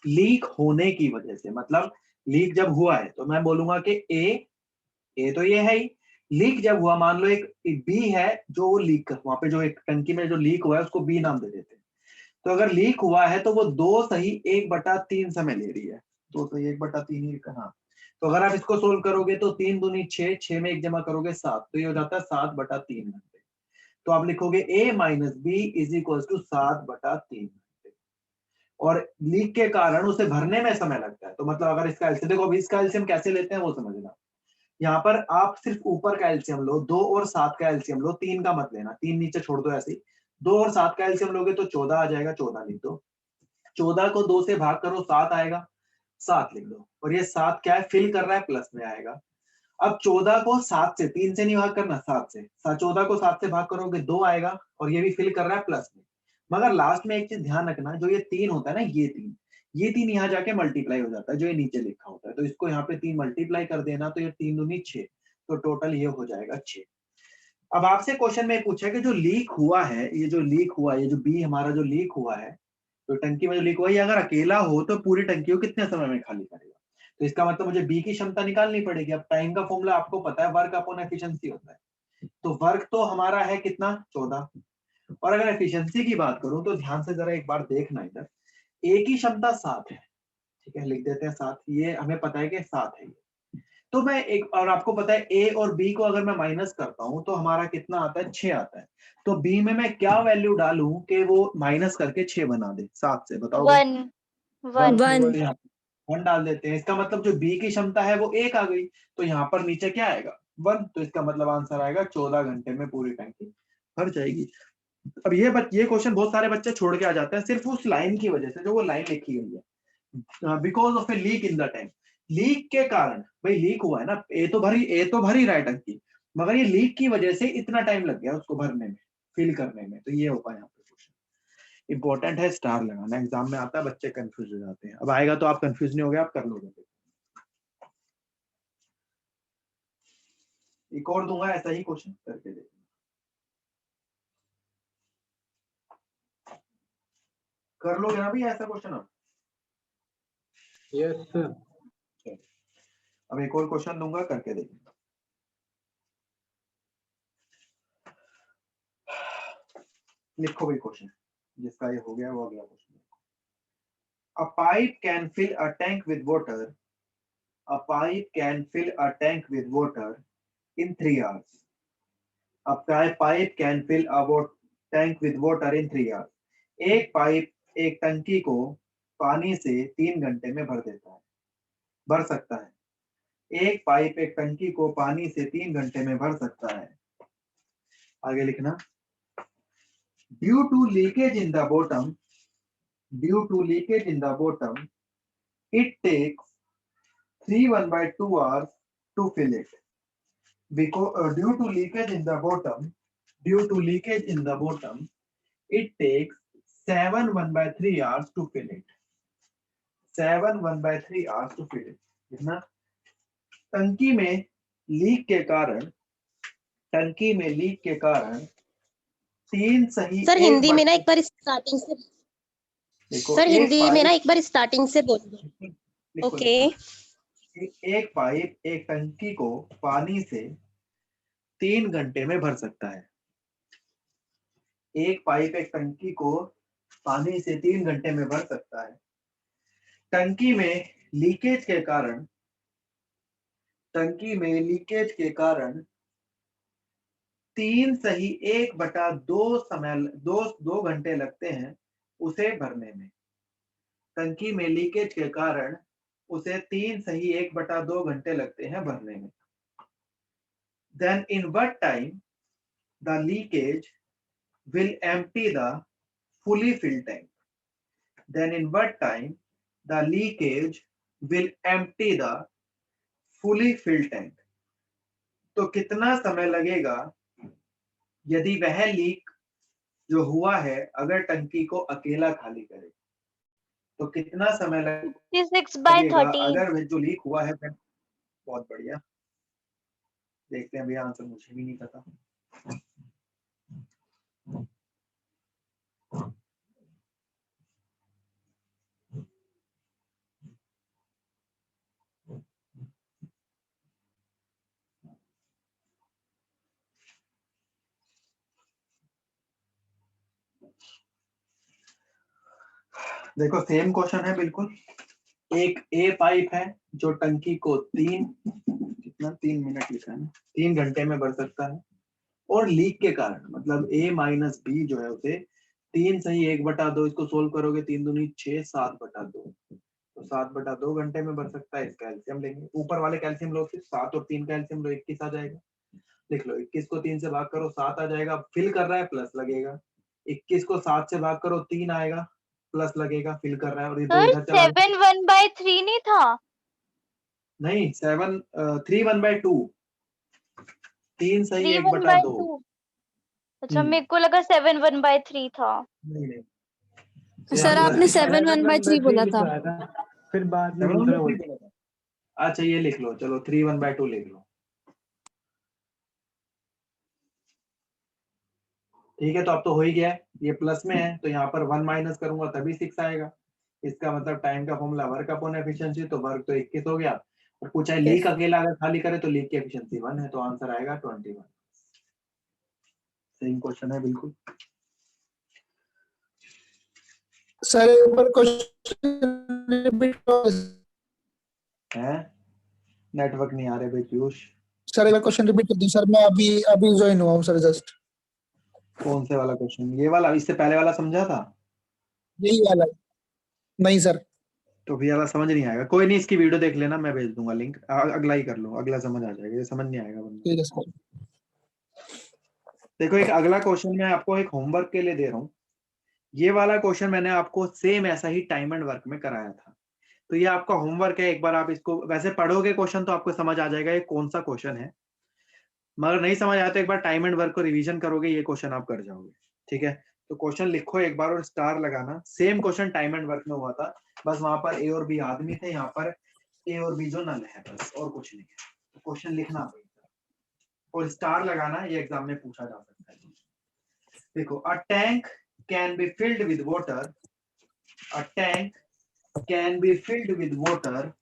लीक होने की वजह से मतलब लीक जब हुआ है तो मैं बोलूंगा कि ए तो ये है ही। लीक जब हुआ, मान लो एक बी है जो लीक, वहां पे जो एक टंकी में जो लीक हुआ है उसको बी नाम दे देते हैं। तो अगर लीक हुआ है तो वो 2 सही 1/3 समय ले रही है। 2 सही 1/3 ही कहा। तो अगर आप इसको सोल्व करोगे तो 3 दूनी 6, 6 में 1 जमा करोगे 7, तो ये हो जाता है 7/3 घंटे। तो आप लिखोगे a minus B is equal to 7/3 घंटे। और लीक के कारण उसे भरने में समय लगता है। तो मतलब अगर इसका एलसीएम देखो, अभी इसका एलसीएम कैसे लेते हैं वो समझना। यहाँ पर आप सिर्फ ऊपर का एलसीएम लो, 2 और 7 का एलसीएम लो, 3 का मत लेना, 3 नीचे छोड़ दो ऐसे ही। 2 और 7 का एलसीएम लोगे तो 14 आ जाएगा, 14 लिख दो। 14 को 2 से भाग करो 7 आएगा, 7 लिख दो। और ये 7 क्या है, फिल कर रहा है, प्लस में आएगा। अब 14 को 7 से, 3 से नहीं भाग करना, 7 से। 14 को 7 से भाग करोगे 2 आएगा, और ये भी फिल कर रहा है प्लस में। मगर लास्ट में एक चीज ध्यान रखना, जो ये 3 होता है ना, ये 3 यहाँ जाके मल्टीप्लाई हो जाता है जो ये नीचे लिखा होता है। तो इसको यहाँ पे 3 मल्टीप्लाई कर देना, तो ये 3 दूनी 6, तो टोटल ये हो जाएगा 6। अब आपसे क्वेश्चन में पूछा कि जो लीक हुआ है, ये जो बी हमारा जो लीक हुआ है, तो टंकी में जो लीक हुआ है, ये अगर अकेला हो तो पूरी टंकी को कितने समय में खाली करेगा? तो इसका मतलब मुझे बी की क्षमता निकालनी पड़ेगी। अब टाइम का फॉर्मूला आपको पता है, वर्क अपॉन एफिशिएंसी होता है। तो वर्क तो हमारा है कितना, 14। और अगर एफिशिएंसी की बात करूं तो ध्यान से जरा एक बार देखना, इधर ए की क्षमता 7 है, ठीक है, लिख देते हैं 7। ये हमें पता है कि 7 है। तो मैं एक, और आपको पता है ए और बी को अगर मैं माइनस करता हूं तो हमारा कितना आता है, 6 आता है। तो बी में मैं क्या वैल्यू डालूं कि वो माइनस करके 6 बना दे 7 से, बताओ। 1 1 1 डाल देते हैं। इसका मतलब जो बी की क्षमता है वो 1 आ गई, तो यहाँ पर नीचे क्या आएगा, 1। तो इसका मतलब आंसर आएगा 14 घंटे में पूरी टंकी भर जाएगी। अब ये क्वेश्चन बहुत सारे बच्चे छोड़ के आ जाते हैं सिर्फ उस लाइन की वजह से, जो वो लाइन लिखी गई है, because of A leak in the tank. Leak के कारण, भाई लीक हुआ है ना, ए तो भर ही रहा है टंकी, मगर ये लीक की वजह से इतना टाइम लग गया उसको भरने में, फिल करने में। तो ये होगा यहाँ पे क्वेश्चन। इंपॉर्टेंट है, स्टार लगाना, एग्जाम में आता है, बच्चे कंफ्यूज हो जाते हैं। अब आएगा तो आप कंफ्यूज नहीं हो गए, आप कर लोगे। एक और दूंगा ऐसा ही क्वेश्चन, करके देखना। कर लोगे ना भी ऐसा क्वेश्चन आप? Yes sir. अब एक और क्वेश्चन दूंगा, करके देखना। लिखो भाई क्वेश्चन, जिसका ये हो गया वो अगला question. A pipe can fill a tank with water. A pipe can fill a tank with water in 3 hours. A pipe can fill a tank with water in 3 hours. एक पाइप एक टंकी को पानी से 3 घंटे में भर सकता है। एक पाइप एक टंकी को पानी से 3 घंटे में भर सकता है। आगे लिखना, due to leakage in the bottom, due to leakage in the bottom, it takes 3/1/2 hours to fill it. Because due to leakage in the bottom, it takes 7/1/3 hours to fill it. 7/1/3 hours to fill it. कितना? टंकी में leak के कारण तीन सही sir एक हिंदी में ना बटा- एक बार स्टार्टिंग से देखो, सर एक हिंदी में पाइप- ना एक बार स्टार्टिंग से बोलिए। लिखो, ओके एक पाइप एक टंकी को पानी से 3 घंटे में भर सकता है। एक पाइप एक टंकी को पानी से 3 घंटे में भर सकता है। टंकी में लीकेज के कारण 3 सही 1/2 2 घंटे लगते हैं उसे भरने में। टंकी में लीकेज के कारण उसे 3 सही 1/2 घंटे लगते हैं भरने में। Then in what time the leakage will empty the fully filled tank? Then in what time the leakage will empty the fully filled tank? तो कितना समय लगेगा यदि वह लीक जो हुआ है अगर टंकी को अकेला खाली करे? तो कितना समय 56/30 लगेगा अगर वह जो लीक हुआ है? बहुत बढ़िया, देखते हैं भैया, आंसर मुझे भी नहीं पता। देखो सेम क्वेश्चन है बिल्कुल। एक ए पाइप है जो टंकी को 3 मिनट लिखा है ना, 3 घंटे में भर सकता है, और लीक के कारण मतलब ए माइनस बी जो है उसे 3 सही 1/2, इसको सोल्व करोगे 3 दूनी 6 7/2, तो 7/2 घंटे में भर सकता है। इसका एलसीएम लेंगे, ऊपर वाले कैल्शियम लो, फिर 7 और 3 का एलसीएम लो, 21 आ जाएगा। लिख लो, 21 को 3 से भाग करो 7 आ जाएगा, फिल कर रहा है प्लस लगेगा। 21 को 7 से भाग करो 3 आएगा, प्लस लगेगा, फिल कर रहा है, और ये 2 सर इधर चला 7/1/3 नहीं था? नहीं 3/1/2, 3 सही 1/2। 3/1/2। अच्छा, मेरे को लगा 7/1/3 था। नहीं सर आपने 7/1/3 बोला था। लिखवाया था, फिर बाद में दूसरा बोल दिया। अच्छा ये लिख लो, चलो 3/1/2 लिख लो। ठीक है, तो अब तो हो ही गया है, ये प्लस में है तो यहाँ पर 1 माइनस करूंगा तभी 6 आएगा। इसका मतलब टाइम का फॉर्मूला वर्क अपॉन एफिशिएंसी, तो वर्क तो 21 हो गया, और पूछा है लीक अकेला अगर खाली करे तो लीक की एफिशिएंसी 1 है, तो आंसर आएगा 21। सेम क्वेश्चन है बिल्कुल। सर एक बार क्वेश्चन रिपीट है, नेटवर्क नहीं आ रहे भाई पीयूष। सर एक बार क्वेश्चन रिपीट कर दी सर, मैं अभी ज्वाइन हुआ हूँ सर जस्ट। कौन से वाला क्वेश्चन? ये वाला? इससे पहले वाला समझा था? यही वाला? नहीं सर। तो भी वाला समझ नहीं आएगा, कोई नहीं, इसकी वीडियो देख लेना, मैं भेज दूंगा लिंक, अगला ही कर लो, अगला समझ आ जाएगा, ये समझ नहीं आएगा वरना। ठीक है सर। देखो एक अगला क्वेश्चन मैं आपको एक होमवर्क के लिए दे रहा हूँ। ये वाला क्वेश्चन मैंने आपको सेम ऐसा ही टाइम एंड वर्क में कराया था, तो ये आपका होमवर्क है। एक बार आप इसको वैसे पढ़ोगे क्वेश्चन तो आपको समझ आ जाएगा ये कौन सा क्वेश्चन है, मगर नहीं समझ आया तो एक बार टाइम एंड वर्क को रिवीजन करोगे, ये क्वेश्चन आप कर जाओगे। ठीक है, तो क्वेश्चन लिखो एक बार और स्टार लगाना। Same question time and work में हुआ था, बस वहां पर ए और बी आदमी थे, यहाँ पर ए और बी जो नल है, बस और कुछ नहीं है। तो क्वेश्चन लिखना और स्टार लगाना, ये एग्जाम में पूछा जा सकता है। देखो, a tank can be filled with water, a tank can be filled with water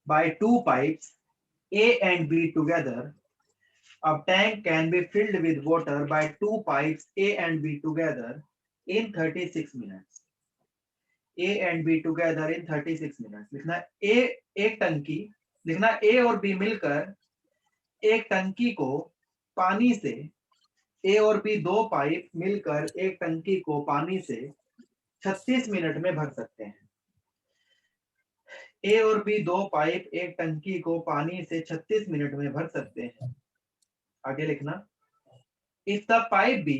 by two pipes A and B together. A tank can be filled with water by 2 pipes A and B together in 36 minutes. A and B together in 36 minutes. लिखना A एक टंकी, लिखना A और B मिलकर एक टंकी को पानी से, A और B 2 पाइप मिलकर एक टंकी को पानी से 36 मिनट में भर सकते हैं। ए और बी 2 पाइप एक टंकी को पानी से 36 मिनट में भर सकते हैं। आगे लिखना, if the pipe B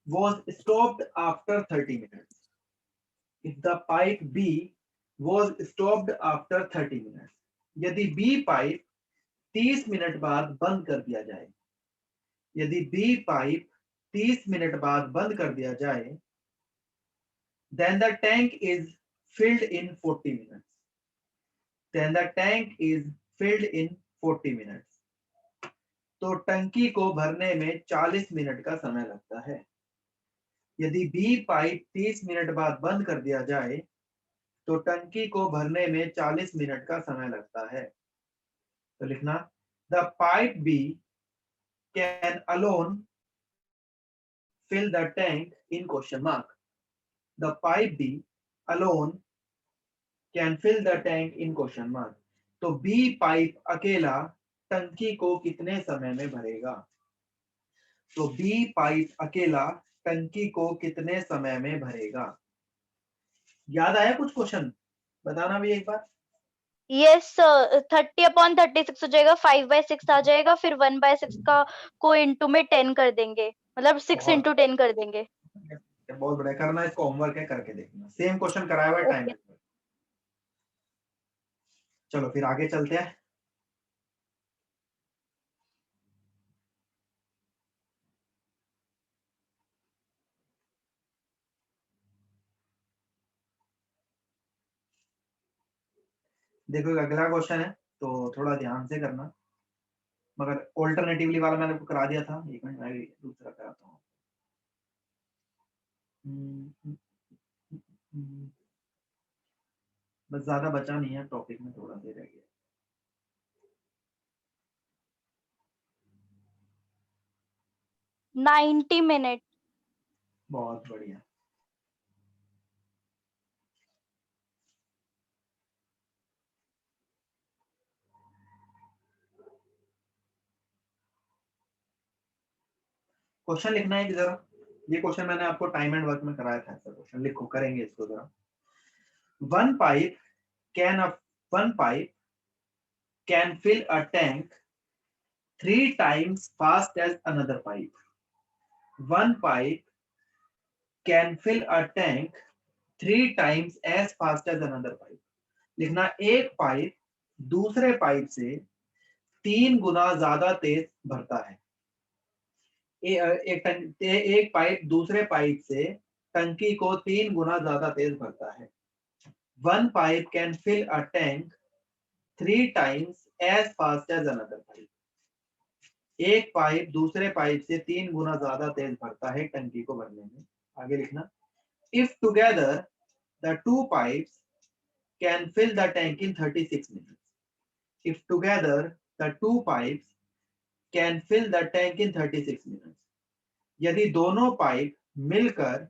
was stopped after 30 minutes, if the pipe B was stopped after 30 minutes, यदि B पाइप 30 मिनट बाद बंद कर दिया जाए, यदि B पाइप 30 मिनट बाद बंद कर दिया जाए, then the tank is filled in 40 minutes, then the tank is filled in 40 minutes, तो टंकी को भरने में 40 मिनट का समय लगता है। यदि बी पाइप 30 मिनट बाद बंद कर दिया जाए तो टंकी को भरने में 40 मिनट का समय लगता है। तो लिखना the pipe B can alone fill the tank in question mark. The pipe B alone can fill the tank in question mark. तो B पाइप अकेला टंकी को कितने समय में भरेगा? तो B पाइप अकेला टंकी को कितने समय में भरेगा? याद आया कुछ क्वेश्चन? बताना भी एक बार। यस 30/36 हो जाएगा, 5/6 आ जाएगा, फिर 1/6 का को इनटू में 10 कर देंगे, मतलब 6 और- into 10 कर देंगे। बहुत बढ़िया, करना इसको होमवर्क है, करके देखना, सेम क्वेश्चन कराया हुआ टाइम। चलो फिर आगे चलते हैं। देखो अगला क्वेश्चन है तो थोड़ा ध्यान से करना, मगर ऑल्टरनेटिवली वाला मैंने आपको करा दिया था, एक मिनट मैं भी दूसरा कराता हूँ। बस ज्यादा बचा नहीं है, टॉपिक में थोड़ा देर रह गया। है 90 मिनट। बहुत बढ़िया। क्वेश्चन लिखना है कि जरा, ये क्वेश्चन मैंने आपको टाइम एंड वर्क में कराया था, ऐसा क्वेश्चन लिखो, करेंगे इसको जरा। One pipe can fill a tank 3 times fast as another pipe. One pipe can fill a tank 3 times as fast as another pipe. लिखना एक पाइप दूसरे पाइप से 3 गुना ज्यादा तेज भरता है। एक पाइप दूसरे पाइप से टंकी को 3 गुना ज्यादा तेज भरता है। One pipe can fill a tank 3 times as fast as another pipe. एक पाइप दूसरे पाइप से 3 गुना ज्यादा तेज भरता है टंकी को भरने में। आगे लिखना, if together the two pipes can fill the tank in 36 minutes. If together the two pipes can fill the tank in 36 minutes. यदि दोनों पाइप मिलकर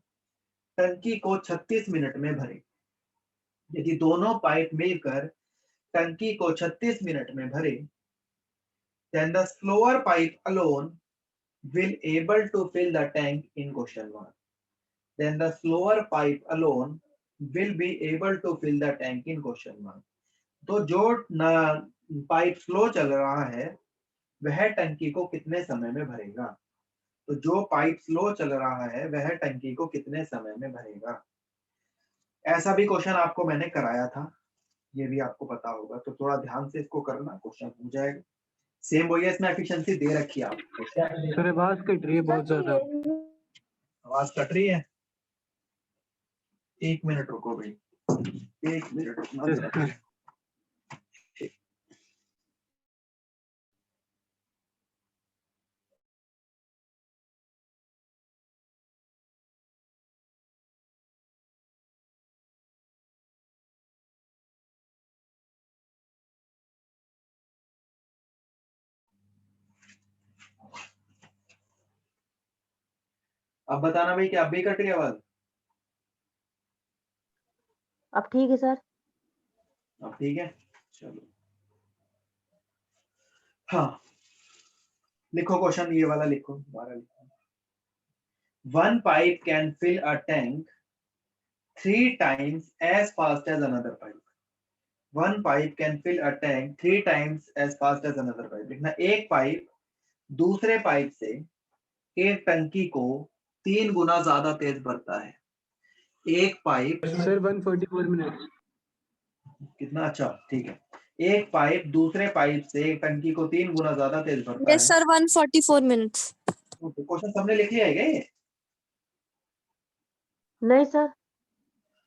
टंकी को 36 मिनट में भरे, यदि दोनों पाइप मिलकर टंकी को 36 मिनट में भरे, then the slower pipe alone will able to fill the tank in question mark. Then the slower pipe alone will be able to fill the tank in question mark. तो जो pipe slow चल रहा है वह टंकी को कितने समय में भरेगा? तो जो पाइप स्लो चल रहा है वह टंकी को कितने समय में भरेगा? ऐसा भी क्वेश्चन आपको मैंने कराया था, ये भी आपको पता होगा, तो थोड़ा ध्यान से इसको करना, क्वेश्चन हो जाएगा। सेम वही है, इसमें एफिशिएंसी दे रखी है आपको। सर आवाज कट रही है बहुत ज्यादा। आवाज कट रही है? 1 मिनट रुको भाई, 1 मिनट रुकना जरा। अब बताना भाई, क्या अब भी कट रही है आवाज? अब ठीक है सर। अब ठीक है, चलो। हाँ लिखो क्वेश्चन, ये वाला लिखो, दोबारा लिखो। One pipe can fill a tank 3 times as fast as another pipe. One pipe can fill a tank 3 times as fast as another pipe. लिखना, एक पाइप दूसरे पाइप से एक टंकी को 3 गुना ज्यादा तेज भरता है। एक पाइप सर 144 मिनट। कितना अच्छा, ठीक है। एक पाइप दूसरे पाइप से एक टंकी को 3 गुना ज्यादा तेज भरता है। Yes sir 144 minutes. क्वेश्चन सबने लिख लिया है क्या ये? नहीं सर।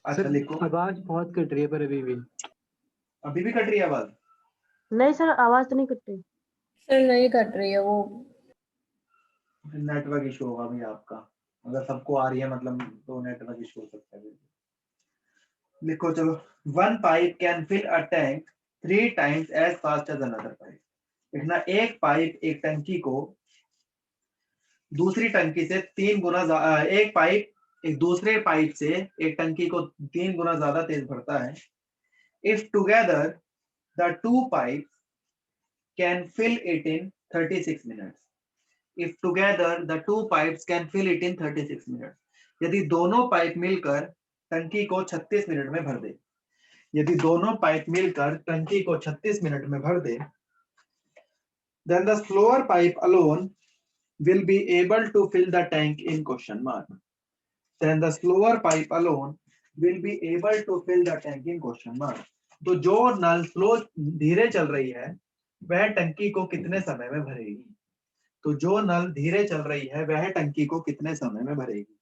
अच्छा सर लिखो। आवाज बहुत कट रही है पर अभी भी। अभी भी कट रही है आवाज? नहीं सर, आवाज तो नहीं कट रही। सर नहीं कट रही है वो। नेटवर्क इशू होगा भाई आपका, अगर सबको आ रही है मतलब तो नेटवर्क इशू हो सकता है। लिखो चलो। One pipe can fill a tank 3 times as fast as another pipe. लिखना, एक पाइप एक टंकी को दूसरी टंकी से 3 गुना एक पाइप एक दूसरे पाइप से एक टंकी को 3 गुना ज्यादा तेज भरता है। If together the two pipes can fill it in 36 minutes. If together the two pipes can fill it in 36 minutes. यदि दोनों पाइप मिलकर टंकी को 36 मिनट में भर दे। यदि दोनों पाइप मिलकर टंकी को 36 मिनट में भर दे, then the slower pipe alone will be able to fill the tank in question mark. Then the slower pipe alone will be able to fill the tank in question mark. तो जो नल flow धीरे चल रही है वह टंकी को कितने समय में भरेगी? तो जो नल धीरे चल रही है वह टंकी को कितने समय में भरेगी?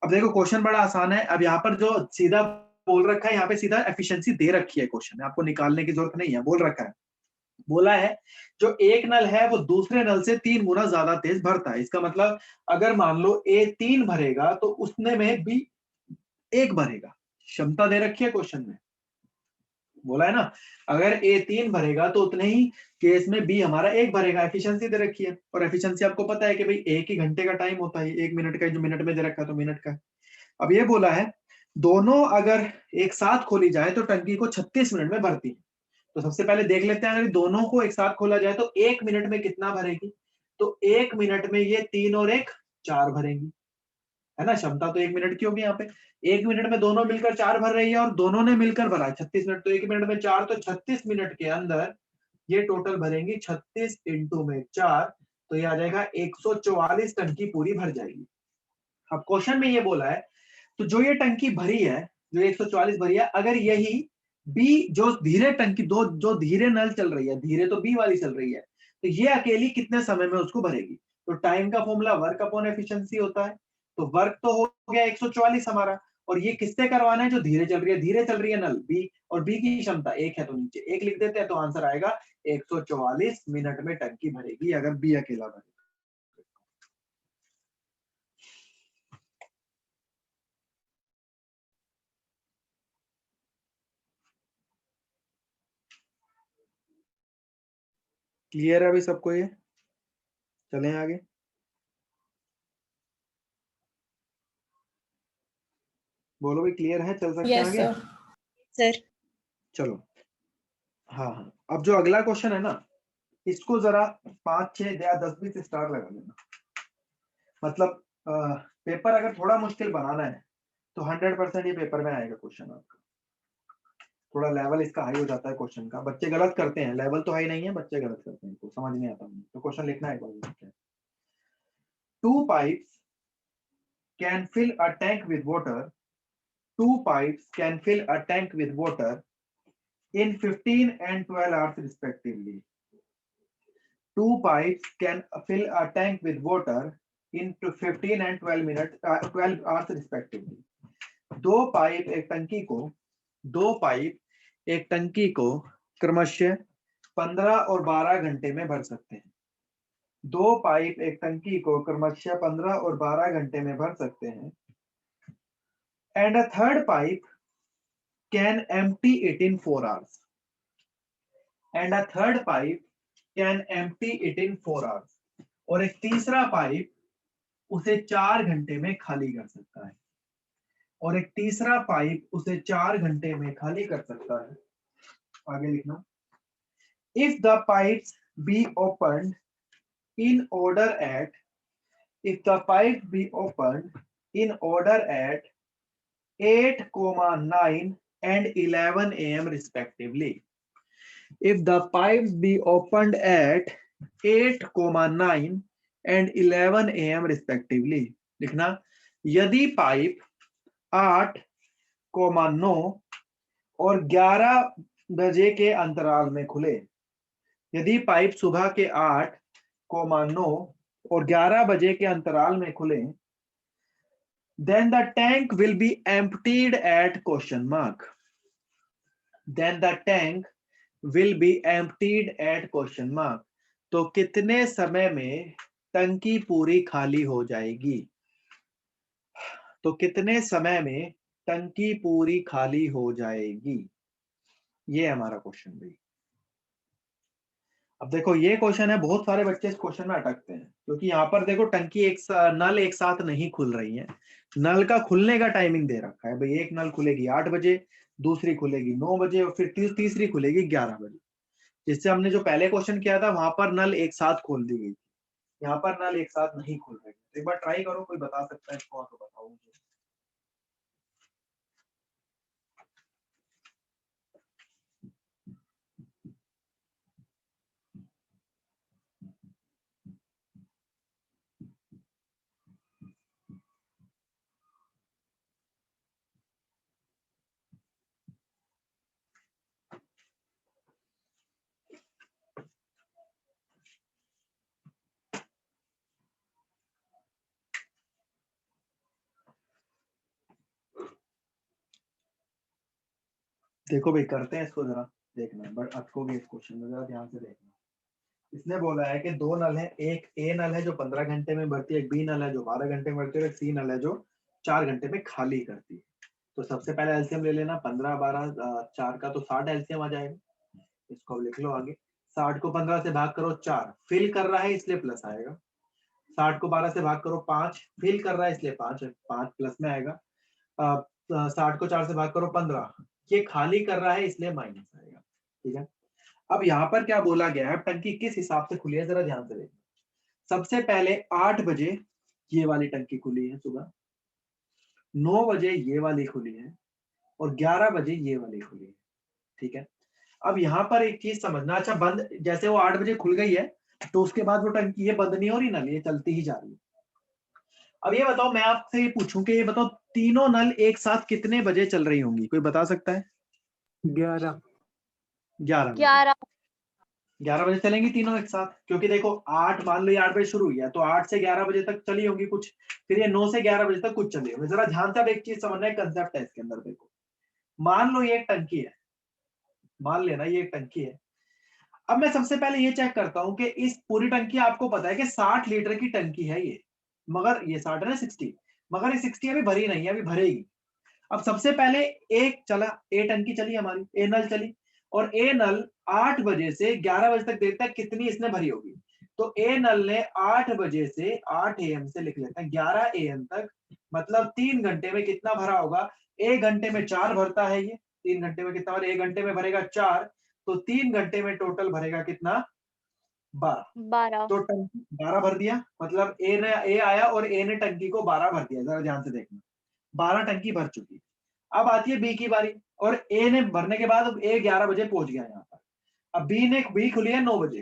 अब देखो क्वेश्चन बड़ा आसान है। अब यहाँ पर जो सीधा बोल रखा है, यहाँ पे सीधा एफिशिएंसी दे रखी है क्वेश्चन में, आपको निकालने की जरूरत नहीं है। बोल रखा है, बोला है जो एक नल है वो दूसरे नल से 3 गुना ज्यादा तेज भरता है। इसका मतलब अगर मान लो ए 3 भरेगा तो उसने में बी 1 भरेगा। क्षमता दे रखी है क्वेश्चन में, बोला है ना, अगर ए 3 भरेगा तो उतने ही केस में बी हमारा 1 भरेगा। एफिशिएंसी दे रखी है, और एफिशिएंसी आपको पता है कि भाई 1 ही घंटे का टाइम होता है, 1 मिनट का, जो मिनट में दे रखा है तो मिनट का। अब ये बोला है दोनों अगर एक साथ खोली जाए तो टंकी को 36 मिनट में भरती है। तो सबसे पहले देख लेते हैं, अगर दोनों को एक साथ खोला जाए तो 1 मिनट में कितना भरेगी? तो 1 मिनट में ये 3 और 1 4 भरेंगी, है ना। क्षमता तो 1 मिनट की होगी यहाँ पे। 1 मिनट में दोनों मिलकर 4 भर रही है और दोनों ने मिलकर भरा है 36 मिनट। तो 1 मिनट में 4, तो 36 मिनट के अंदर ये टोटल भरेंगी 36 इंटू में 4, तो ये आ जाएगा 144 टंकी पूरी भर जाएगी। अब क्वेश्चन में ये बोला है तो जो ये टंकी भरी है, जो 144 भरी है, अगर यही बी जो धीरे टंकी दो जो धीरे नल चल रही है, धीरे तो बी वाली चल रही है, तो ये अकेली कितने समय में उसको भरेगी? तो टाइम का फॉर्मूला वर्क अपॉन एफिशिएंसी होता है। तो वर्क तो हो गया 144 हमारा, और ये किससे करवाना है? जो धीरे चल रही है, धीरे चल रही है नल बी, और बी की क्षमता 1 है तो नीचे 1 लिख देते हैं, तो आंसर आएगा 144 मिनट में टंकी भरेगी अगर बी अकेला भरेगा। क्लियर है अभी सबको? ये चलें आगे। बोलो भाई, क्लियर है? चल सकते हैं यस आगे? सर चलो। हाँ हाँ, अब जो अगला क्वेश्चन है ना, इसको जरा 5, 6 या 10, 20 स्टार लगा लेना। मतलब पेपर अगर थोड़ा मुश्किल बनाना है तो 100% ये पेपर में आएगा क्वेश्चन आपका। थोड़ा लेवल इसका हाई हो जाता है क्वेश्चन का, बच्चे गलत करते हैं। लेवल तो हाई नहीं है, बच्चे गलत करते हैं, तो समझ नहीं आता। तो क्वेश्चन लिखना है एक बार। 2 pipes can fill a tank with water. 2 pipes can fill a tank with water in 15 and 12 hours respectively. 2 pipes can fill a tank with water in 15 and 12 hours respectively. दो पाइप एक टंकी को क्रमशः 15 और 12 घंटे में भर सकते हैं। 2 पाइप एक टंकी को क्रमशः 15 और 12 घंटे में भर सकते हैं। And a third pipe can empty it in 4 hours. And a third pipe can empty it in 4 hours. और एक तीसरा पाइप उसे 4 घंटे में खाली कर सकता है। और एक तीसरा पाइप उसे 4 घंटे में खाली कर सकता है। आगे लिखना। If the pipes be opened in order at 8, 9 and 11 a.m. respectively. If the pipes be opened at 8, 9 and 11 AM respectively. लिखना, यदि पाइप 8,9 और 11 बजे के अंतराल में खुले, यदि पाइप सुबह के 8,9 और 11 बजे के अंतराल में खुले, then the tank will be emptied at question mark. Then the tank will be emptied at question mark. तो कितने समय में टंकी पूरी खाली हो जाएगी? तो कितने समय में टंकी पूरी खाली हो जाएगी, ये हमारा क्वेश्चन भाई। अब देखो ये क्वेश्चन है, बहुत सारे बच्चे इस क्वेश्चन में अटकते हैं, क्योंकि यहाँ पर देखो टंकी नल एक साथ नहीं खुल रही है। नल का खुलने का टाइमिंग दे रखा है भाई, एक नल खुलेगी 8 बजे, दूसरी खुलेगी 9 बजे और फिर तीसरी खुलेगी 11 बजे। जिससे हमने जो पहले क्वेश्चन किया था वहां पर नल एक साथ खोल दी गई, यहाँ पर नल एक साथ नहीं खुल रही। तो एक बार ट्राई करो, कोई बता सकता है इसको तो बताओ मुझे। देखो भाई करते हैं इसको, जरा देखना, बट अटकोगे इस क्वेश्चन में, जरा ध्यान से देखना। इसने बोला है कि दो नल है, एक ए नल है जो 15 घंटे में भरती है, एक बी नल है जो 12 घंटे में भरती है, एक सी नल है जो 4 घंटे में खाली करती है। तो सबसे पहले एलसीएम ले लेना, 15 12 4 का तो 60 एलसीएम आ जाएगा। इसको लिख लो आगे, 60 को 15 से भाग करो 4, फिल कर रहा है इसलिए प्लस आएगा। 60 को 12 से भाग करो 5, फिल कर रहा है इसलिए 5 प्लस में आएगा। 60 को 4 से भाग करो 15, ये खाली कर रहा है इसलिए माइनस आएगा। ठीक है, अब यहाँ पर क्या बोला गया है, टंकी किस हिसाब से खुली है जरा ध्यान से देखना। सबसे पहले 8 बजे ये वाली टंकी खुली है सुबह, 9 बजे ये वाली खुली है और 11 बजे ये वाली खुली है। ठीक है, अब यहाँ पर एक चीज समझना, अच्छा बंद, जैसे वो 8 बजे खुल गई है तो उसके बाद वो टंकी ये बंद नहीं हो रही नल, ये चलती ही जा रही है। अब ये बताओ, मैं आपसे ये पूछूं कि ये बताओ तीनों नल एक साथ कितने बजे चल रही होंगी, कोई बता सकता है? 11 11 बजे चलेंगी तीनों एक साथ, क्योंकि देखो 8 मान लो ये 8 बजे शुरू हुई है तो 8 से 11 बजे तक चली होंगी कुछ, फिर ये 9 से 11 बजे तक कुछ चली होंगी। जरा ध्यान से अब एक चीज समझना है, कंसेप्ट है इसके अंदर। देखो मान लो ये एक टंकी है, मान लेना ये एक टंकी है। अब मैं सबसे पहले ये चेक करता हूं कि इस पूरी टंकी, आपको पता है कि 60 लीटर की टंकी है ये, मगर ये 60 है 60, मगर ये 60 अभी भरी नहीं है, अभी भरेगी। अब सबसे पहले एक चला, ए टंकी चली हमारी, ए नल चली, और ए नल 8 बजे से 11 बजे तक देखता है कितनी इसने भरी होगी। तो ए नल ने 8 बजे से 8 AM से लिख लेते हैं 11 AM तक, मतलब 3 घंटे में कितना भरा होगा? 1 घंटे में 4 भरता है ये, 3 घंटे में कितना भरे? 1 घंटे में भरेगा 4, तो 3 घंटे में टोटल भरेगा कितना? 12। तो टंकी 12 भर दिया, मतलब ए आया और ए ने टंकी को 12 भर दिया। जरा ध्यान से देखना, 12 टंकी भर चुकी। अब आती है बी की बारी, और ए ने भरने के बाद ए 11 बजे पहुंच गया यहाँ पर। अब बी खुली है 9 बजे,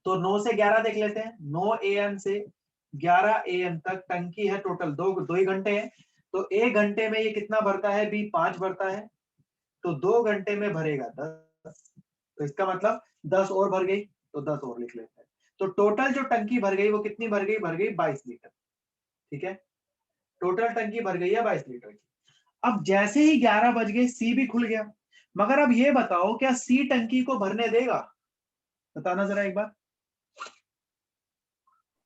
तो 9 से 11 देख लेते हैं, 9 AM से 11 AM तक टंकी है, टोटल 2 ही घंटे है। तो 1 घंटे में ये कितना भरता है? बी 5 भरता है, तो 2 घंटे में भरेगा 10, तो इसका मतलब 10 और भर गई, तो 10 और लिख लेते हैं। तो टोटल जो टंकी भर गई वो कितनी भर गई? 22 लीटर। ठीक है, टोटल टंकी भर गई है 22 लीटर की। अब जैसे ही 11 बज गए सी भी खुल गया, मगर अब ये बताओ क्या सी टंकी को भरने देगा? बताना जरा एक बार।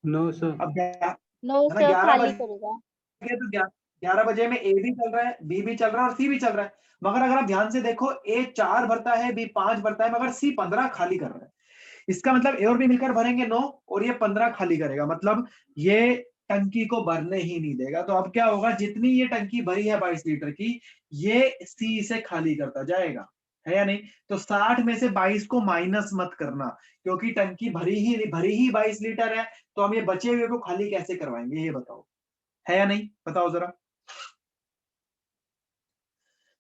No sir. अब 11 बजे तो 11 बजे में ए भी चल रहा है, बी भी चल रहा है और सी भी चल रहा है, मगर अगर आप ध्यान से देखो ए 4 भरता है, बी 5 भरता है, मगर सी 15 खाली कर रहा है। इसका मतलब ए और बी मिलकर भरेंगे 9 और ये 15 खाली करेगा, मतलब ये टंकी को भरने ही नहीं देगा। तो अब क्या होगा, जितनी ये टंकी भरी है 22 लीटर की, ये सी से खाली करता जाएगा, है या नहीं? तो 60 में से 22 को माइनस मत करना, क्योंकि टंकी भरी ही 22 लीटर है, तो हम ये बचे हुए को खाली कैसे करवाएंगे, ये बताओ, है या नहीं? बताओ जरा।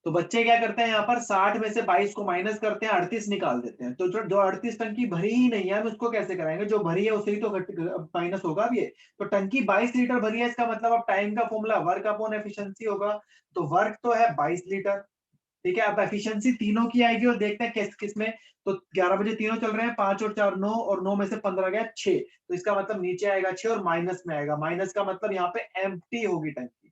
तो बच्चे क्या करते हैं, यहाँ पर 60 में से 22 को माइनस करते हैं, 38 निकाल देते हैं। तो जो 38 टंकी भरी ही नहीं है, हम उसको कैसे कराएंगे? जो भरी है उसे ही तो माइनस होगा अब ये। तो टंकी 22 लीटर भरी है, इसका मतलब अब टाइम का फॉर्मूला वर्क अपॉन एफिशिएंसी होगा। तो वर्क तो है 22 लीटर, ठीक है। अब एफिशिएंसी तीनों की आएगी और देखते हैं किस किस में। तो 11 बजे तीनों चल रहे हैं, 5 और 4 9, और 9 में से 15 गया 6। तो इसका मतलब नीचे आएगा 6 और माइनस में आएगा। माइनस का मतलब यहाँ पे एम्प्टी होगी टंकी।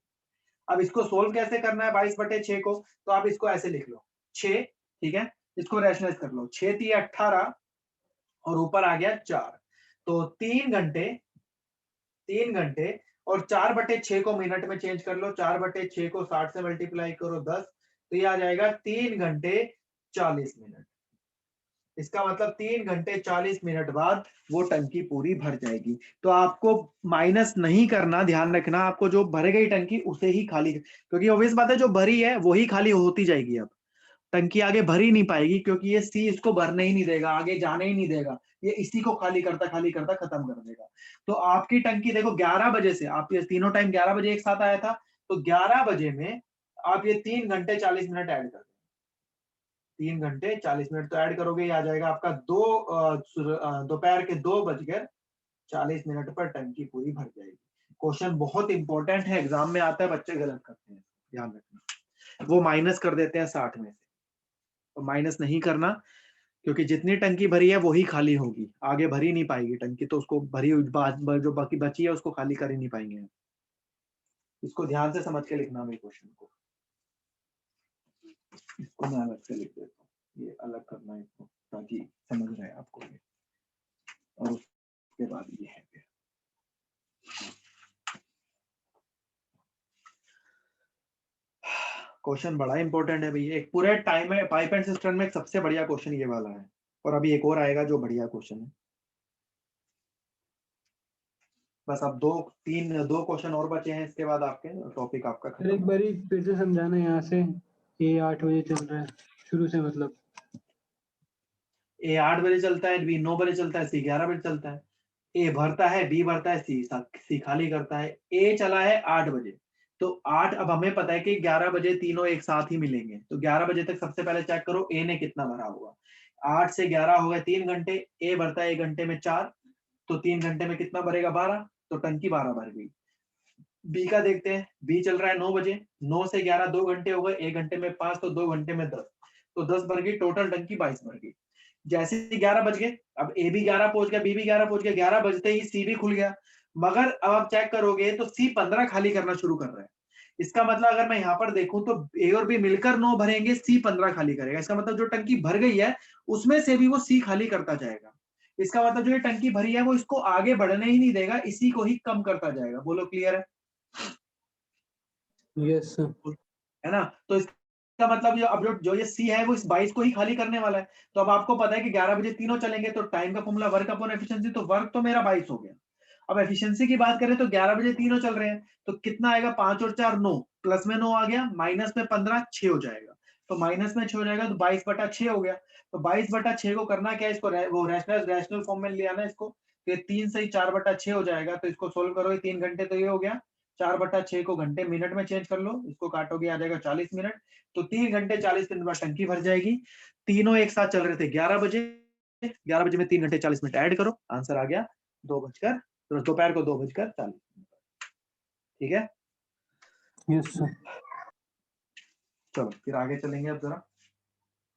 अब इसको सोल्व कैसे करना है 22/6 को? तो आप इसको ऐसे लिख लो 6, ठीक है। इसको रैशनलाइज कर लो, 6 3 18 और ऊपर आ गया 4। तो 3 घंटे और 4/6 को मिनट में चेंज कर लो। 4/6 को 60 से मल्टीप्लाई करो 10, तो ये आ जाएगा 3 घंटे 40 मिनट। इसका मतलब 3 घंटे 40 मिनट बाद वो टंकी पूरी भर जाएगी। तो आपको माइनस नहीं करना, ध्यान रखना, आपको जो भर गई टंकी उसे ही खाली, क्योंकि ऑब्वियस बात है जो भरी है वो ही खाली होती जाएगी। अब टंकी आगे भर ही नहीं पाएगी, क्योंकि ये सी इसको भरने ही नहीं देगा, आगे जाने ही नहीं देगा, ये इसी को खाली करता खत्म कर देगा। तो आपकी टंकी देखो 11 बजे से, आप ये तीनों टाइम 11 बजे एक साथ आया था, तो 11 बजे में आप ये 3 घंटे 40 मिनट ऐड कर, 3 घंटे 40 मिनट तो ऐड करोगे, आ जाएगा आपका दोपहर के 2:40 पर टंकी पूरी भर जाएगी। क्वेश्चन बहुत इंपॉर्टेंट है, एग्जाम में आता है, बच्चे गलत करते हैं, ध्यान रखना। वो माइनस कर देते हैं 60 में से, तो माइनस नहीं करना, क्योंकि जितनी टंकी भरी है वही खाली होगी, आगे भरी नहीं पाएगी टंकी। तो उसको भरी हुई जो बाकी बची है उसको खाली कर ही नहीं पाएंगे। इसको ध्यान से समझ के लिखना मेरे क्वेश्चन को। इसको मैं अलग से लिख देता हूँ, ये अलग करना है इसको, ताकि समझ रहे आपको ये। और उसके बाद ये है फिर क्वेश्चन बड़ा इंपॉर्टेंट है भैया। एक पूरे टाइम में पाइप एंड सिस्टम में एक सबसे बढ़िया क्वेश्चन ये वाला है, और अभी एक और आएगा जो बढ़िया क्वेश्चन है। बस अब दो क्वेश्चन और बचे हैं, इसके बाद आपके टॉपिक आपका सर एक बार फिर से समझाना, यहाँ से ये 8 बजे चल रहा है शुरू से, मतलब ए 8 बजे चलता है, बी 9 बजे चलता है, सी 11 बजे चलता है। ए भरता है, बी भरता है, सी खाली करता है। ए चला है 8 बजे, तो 8, अब हमें पता है कि 11 बजे तीनों एक साथ ही मिलेंगे, तो 11 बजे तक सबसे पहले चेक करो ए ने कितना भरा होगा। 8 से 11 हो गए 3 घंटे, ए भरता है 1 घंटे में 4, तो 3 घंटे में कितना भरेगा 12, तो टंकी 12 भर गई। बी का देखते हैं, बी चल रहा है 9 बजे, 9 से 11 2 घंटे हो गए, 1 घंटे में 5, तो 2 घंटे में 10, तो 10 भर गई, टोटल टंकी 22 भर गई। जैसे ही 11 बज गए, अब ए भी 11 पहुंच गया, बी भी 11 पहुंच गया, 11 बजते ही सी भी खुल गया। मगर अब आप चेक करोगे तो सी 15 खाली करना शुरू कर रहा है। इसका मतलब अगर मैं यहाँ पर देखूं तो ए और बी मिलकर 9 भरेंगे, सी 15 खाली करेगा। इसका मतलब जो टंकी भर गई है उसमें से भी वो सी खाली करता जाएगा। इसका मतलब जो ये टंकी भरी है वो इसको आगे बढ़ने ही नहीं देगा, इसी को ही कम करता जाएगा। बोलो क्लियर है? यस है ना? तो इसका मतलब अब जो ये सी है वो इस 22 को ही खाली करने वाला है। तो अब आपको पता है कि 11 बजे तीनों चलेंगे, तो टाइम का फॉर्मूला वर्क अपॉन एफिशिएंसी, तो वर्क तो मेरा 22 हो गया। अब एफिशिएंसी की बात करें तो 11 बजे तीनों चल रहे हैं, तो कितना आएगा? 5 और 4 9, प्लस में 9 आ गया, माइनस में 15 6 हो जाएगा। तो माइनस में 6 हो जाएगा, तो 22/6 हो गया। तो 22/6 को करना क्या है? इसको वो रैशनल फॉर्म में ले आना इसको। तो 3 से 4/6 हो जाएगा, तो इसको सोल्व करो, 3 घंटे तो ये हो गया, 4/6 को घंटे मिनट में चेंज कर लो, इसको काटोगे आ जाएगा 40 मिनट। तो 3 घंटे 40 मिनट बाद टंकी भर जाएगी। तीनों एक साथ चल रहे थे 11 बजे, 11 बजे में 3 घंटे 40 मिनट ऐड करो, आंसर आ गया 2 बजकर, दोपहर को 2:40। ठीक है, यस सर। चलो फिर आगे चलेंगे। अब जरा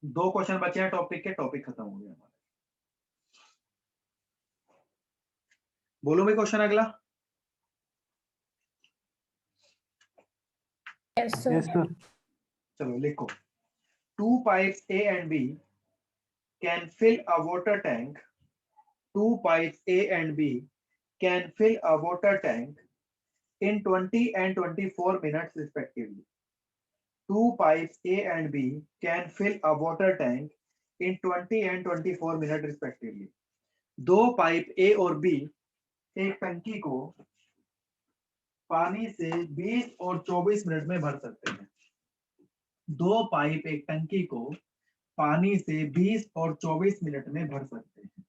2 क्वेश्चन बचे हैं टॉपिक के, टॉपिक खत्म हो गया हमारा। बोलो भाई क्वेश्चन अगला। Yes, sir. Yes sir. चलो लिखो, 2 pipes A and B can fill a water tank. 2 pipes A and B can fill a water tank in 20 and 24 minutes respectively. 2 pipes A and B can fill a water tank in 20 and 24 minutes respectively. 2 pipe A और B एक टंकी को पानी से 20 और 24 minute में भर सकते हैं। 2 पाइप एक टंकी को पानी से 20 और 24 मिनट में भर सकते हैं।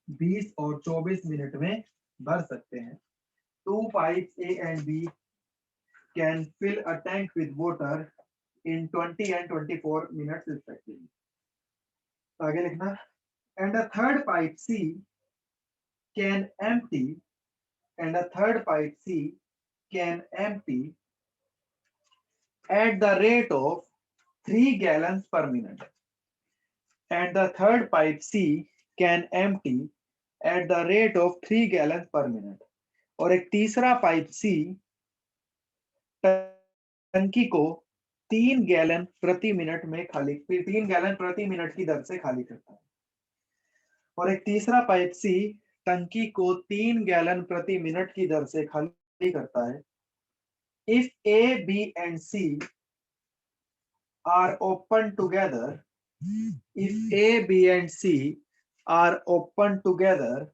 20 और 24 मिनट में भर सकते हैं। 2 pipes A and B can fill a tank with water in 20 and 24 minutes respectively. आगे लिखना, and a third pipe C can empty, and a third pipe C can empty at the rate of 3 gallons per minute, and the third pipe C can empty at the rate of 3 gallons per minute. और एक तीसरा pipe सी टंकी को 3 gallon प्रति minute में खाली 3 gallon प्रति minute की दर से खाली करता है। और एक तीसरा पाइप सी टंकी को 3 गैलन प्रति मिनट की दर से खाली करता है। If A, B and C are open together, if A, B and C are open together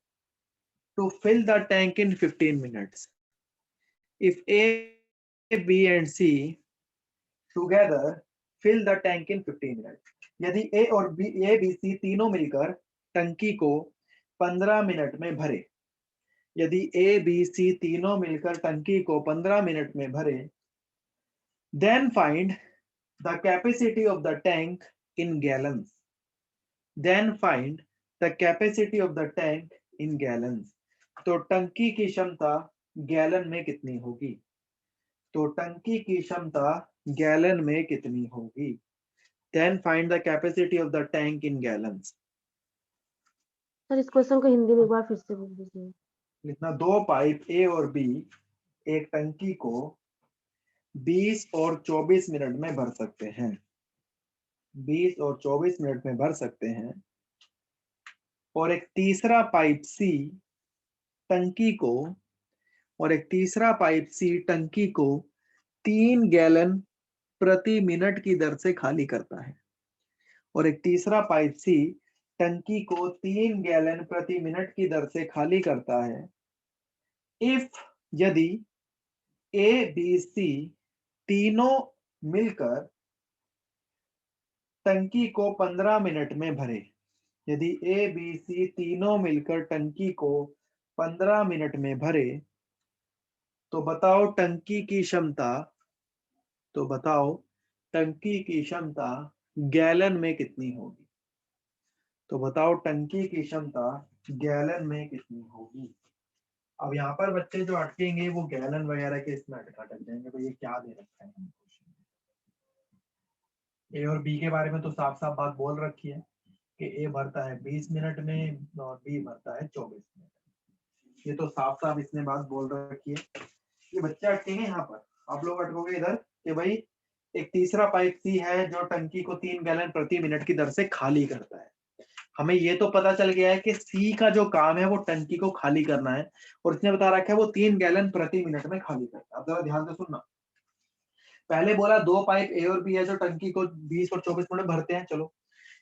to fill the tank in 15 minutes. If A, B and C together fill the tank in 15 minutes. यदि A और A, B, C तीनों मिलकर टंकी को 15 minute में भरे, यदि A, B, C तीनों मिलकर टंकी को 15 मिनट में भरे, then find the capacity of the tank in gallons. Then find the capacity of the tank in gallons. तो टंकी की क्षमता गैलन में कितनी होगी? तो टंकी की क्षमता गैलन में कितनी होगी? Then find the capacity of the tank in gallons. Sir इस क्वेश्चन को हिंदी में एक बार फिर से बोल दीजिए। लिखना, दो पाइप ए और बी एक टंकी को 20 और 24 मिनट में भर सकते हैं। 20 और 24 मिनट में भर सकते हैं। और एक तीसरा पाइप सी टंकी को और एक तीसरा पाइप सी टंकी को 3 गैलन प्रति मिनट की दर से खाली करता है। और एक तीसरा पाइप सी टंकी को 3 गैलन प्रति मिनट की दर से खाली करता है। इफ यदि ए बी सी तीनों मिलकर टंकी को 15 मिनट में भरे, यदि ए बी सी तीनों मिलकर टंकी को 15 मिनट में भरे, तो बताओ टंकी की क्षमता, तो बताओ टंकी की क्षमता गैलन में कितनी होगी? तो बताओ टंकी की क्षमता गैलन में कितनी होगी? अब यहाँ पर बच्चे जो अटकेंगे वो गैलन वगैरह के इसमें अटक जाएंगे। तो ये क्या दे रखा है क्वेश्चन में? ए और बी के बारे में तो साफ साफ बात बोल रखी है कि ए भरता है 20 मिनट में और बी भरता है 24 मिनट में। ये तो साफ साफ इसने बात बोल रखी है। ये बच्चे अटकेंगे यहाँ पर, आप लोग अटकोगे इधर कि भाई एक तीसरा पाइप सी है जो टंकी को 3 गैलन प्रति मिनट की दर से खाली करता है। हमें ये तो पता चल गया है कि सी का जो काम है वो टंकी को खाली करना है, और इसने बता रखा है वो 3 गैलन प्रति मिनट में खाली करता है। अब जरा ध्यान से सुनना, पहले बोला दो पाइप ए और बी है जो टंकी को 20 और 24 मिनट में भरते हैं, चलो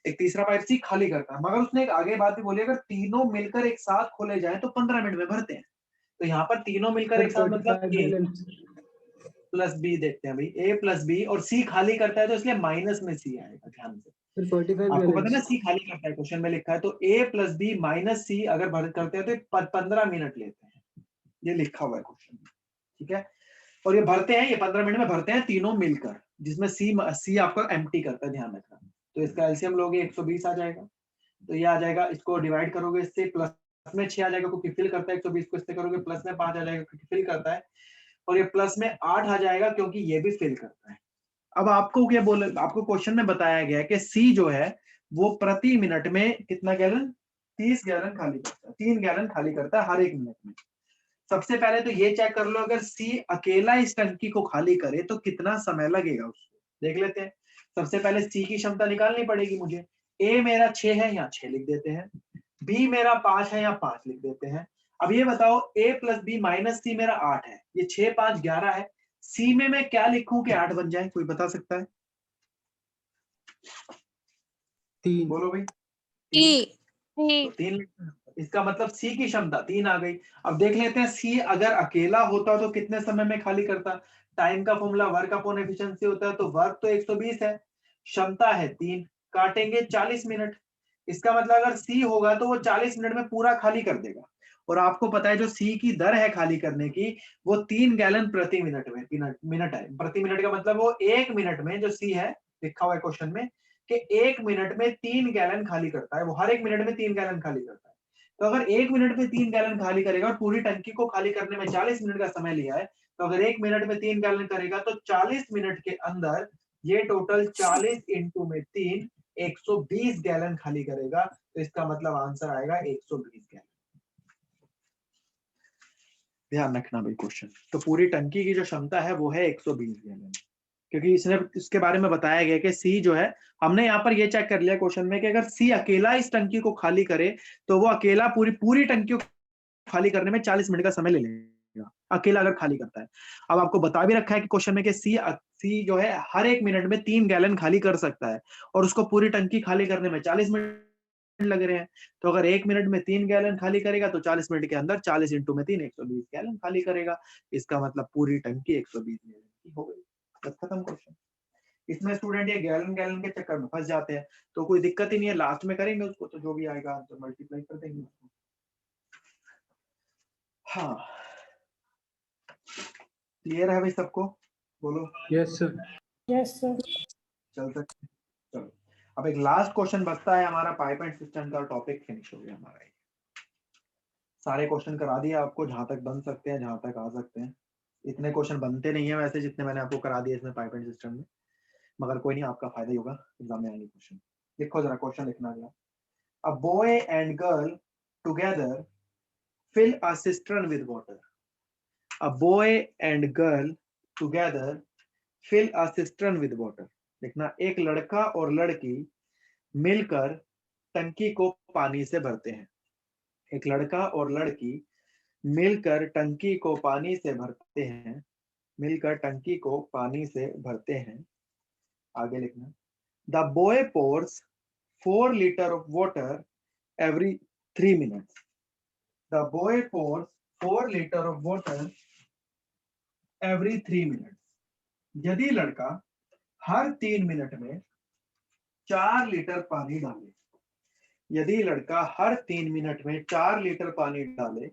एक तीसरा पाइप सी खाली करता है, मगर उसने एक आगे बात भी बोली, अगर तीनों मिलकर एक साथ खोले जाए तो 15 मिनट में भरते हैं। तो यहाँ पर तीनों मिलकर एक साथ मतलब ए प्लस बी देखते हैं भाई, ए प्लस बी, और सी खाली करता है तो इसलिए माइनस में सी आएगा। ध्यान से, आपको पता है ना सी खाली करता है, क्वेश्चन में लिखा है। तो ए प्लस बी माइनस सी अगर भर करते हैं तो 15 मिनट लेते हैं, ये लिखा हुआ है क्वेश्चन में, ठीक है। और ये भरते हैं, ये 15 मिनट में भरते हैं तीनों मिलकर, जिसमें सी आपका एम्प्टी करता है, ध्यान रखना। तो इसका एलसीएम लोगे 120 आ जाएगा, तो ये आ जाएगा, इसको डिवाइड करोगे इससे प्लस में 6 आ जाएगा क्योंकि फिल करता है, 120 को इससे करोगे प्लस में 5 आ जाएगा क्योंकि फिल करता है, और ये प्लस में 8 आ जाएगा क्योंकि ये भी फिल करता है। अब आपको क्या बोले, आपको क्वेश्चन में बताया गया है कि सी जो है वो प्रति मिनट में कितना गैलन, 30 गैलन खाली करता है, 3 गैलन खाली करता है हर एक मिनट में। सबसे पहले तो ये चेक कर लो, अगर सी अकेला इस टंकी को खाली करे तो कितना समय लगेगा उसको, देख लेते हैं। सबसे पहले सी की क्षमता निकालनी पड़ेगी मुझे। ए मेरा 6 है, यहाँ 6 लिख देते हैं। बी मेरा 5 है, यहाँ 5 लिख देते हैं। अब ये बताओ ए प्लस बी माइनस सी मेरा 8 है, ये 6 5 11 है। सी में मैं क्या लिखूं कि 8 बन जाए, कोई बता सकता है? 3 बोलो भाई। 3, इसका मतलब सी की क्षमता 3 आ गई। अब देख लेते हैं सी अगर अकेला होता तो कितने समय में खाली करता। टाइम का फॉर्मूला वर्क अपॉन एफिशिएंसी होता है, तो वर्क तो 120 है, क्षमता है 3, काटेंगे 40 मिनट। इसका मतलब अगर सी होगा तो वो 40 मिनट में पूरा खाली कर देगा, और आपको पता है जो सी की दर है खाली करने की वो 3 गैलन प्रति मिनट में, मिनट है, प्रति मिनट का मतलब वो 1 मिनट में, जो सी है लिखा हुआ है क्वेश्चन में कि 1 मिनट में 3 गैलन खाली करता है, वो हर 1 मिनट में 3 गैलन खाली करता है। तो अगर 1 मिनट में 3 गैलन खाली करेगा और पूरी टंकी को खाली करने में 40 मिनट का समय लिया है, तो अगर 1 मिनट में 3 गैलन करेगा तो 40 मिनट के अंदर ये टोटल 40 इंटू में 3 120 गैलन खाली करेगा। तो इसका मतलब आंसर आएगा 120 गैलन। ध्यान रखना भाई क्वेश्चन। तो पूरी टंकी की जो क्षमता है वो है 120 गैलन, क्योंकि इसने इसके बारे में बताया गया कि सी जो है, हमने यहाँ पर ये चेक कर लिया क्वेश्चन में कि अगर सी अकेला इस टंकी को खाली करे तो वो अकेला पूरी टंकी को खाली करने में 40 मिनट का समय ले लेगा, अकेला अगर खाली करता है। अब आपको बता भी रखा है कि क्वेश्चन में कि सी जो है हर 1 मिनट में 3 गैलन खाली कर सकता है और उसको पूरी टंकी खाली करने में 40 मिनट लग रहे हैं। तो अगर 1 मिनट में 3 गैलन खाली करेगा तो 40 मिनट के अंदर 40 इंटू में 3 120 गैलन खाली करेगा। इसका मतलब पूरी टंकी 120 गैलन की हो गई। बस खत्म क्वेश्चन। इसमें स्टूडेंट ये गैलन के चक्कर में फंस जाते हैं, तो कोई दिक्कत ही नहीं है, लास्ट में करेंगे उसको, तो जो भी आएगा आंसर मल्टीप्लाई कर देंगे उसको। हाँ, क्लियर है भाई सबको? बोलो यस सर। Yes sir. चल सकते। चलो अब एक लास्ट क्वेश्चन बचता है हमारा, पाइप एंड सिस्टम का टॉपिक फिनिश हो गया हमारा। सारे क्वेश्चन करा दिए आपको, जहां तक बन सकते हैं, जहां तक आ सकते हैं। इतने क्वेश्चन बनते नहीं है वैसे जितने मैंने आपको करा दिए इसमें पाइप एंड सिस्टम में, मगर कोई नहीं, आपका फायदा ही होगा, एग्जाम में आएंगे क्वेश्चन। लिखो जरा क्वेश्चन लिखना जरा। A boy and girl together fill a cistern with water. A boy and girl together fill a cistern with water. लिखना, एक लड़का और लड़की मिलकर टंकी को पानी से भरते हैं। एक लड़का और लड़की मिलकर टंकी को पानी से भरते हैं, मिलकर टंकी को पानी से भरते हैं। आगे लिखना, the boy pores 4 litre of water every 3 minutes. The boy pores 4 litre of water every 3 minutes. यदि लड़का हर 3 मिनट में 4 लीटर पानी डाले, यदि लड़का हर 3 मिनट में 4 लीटर पानी डाले,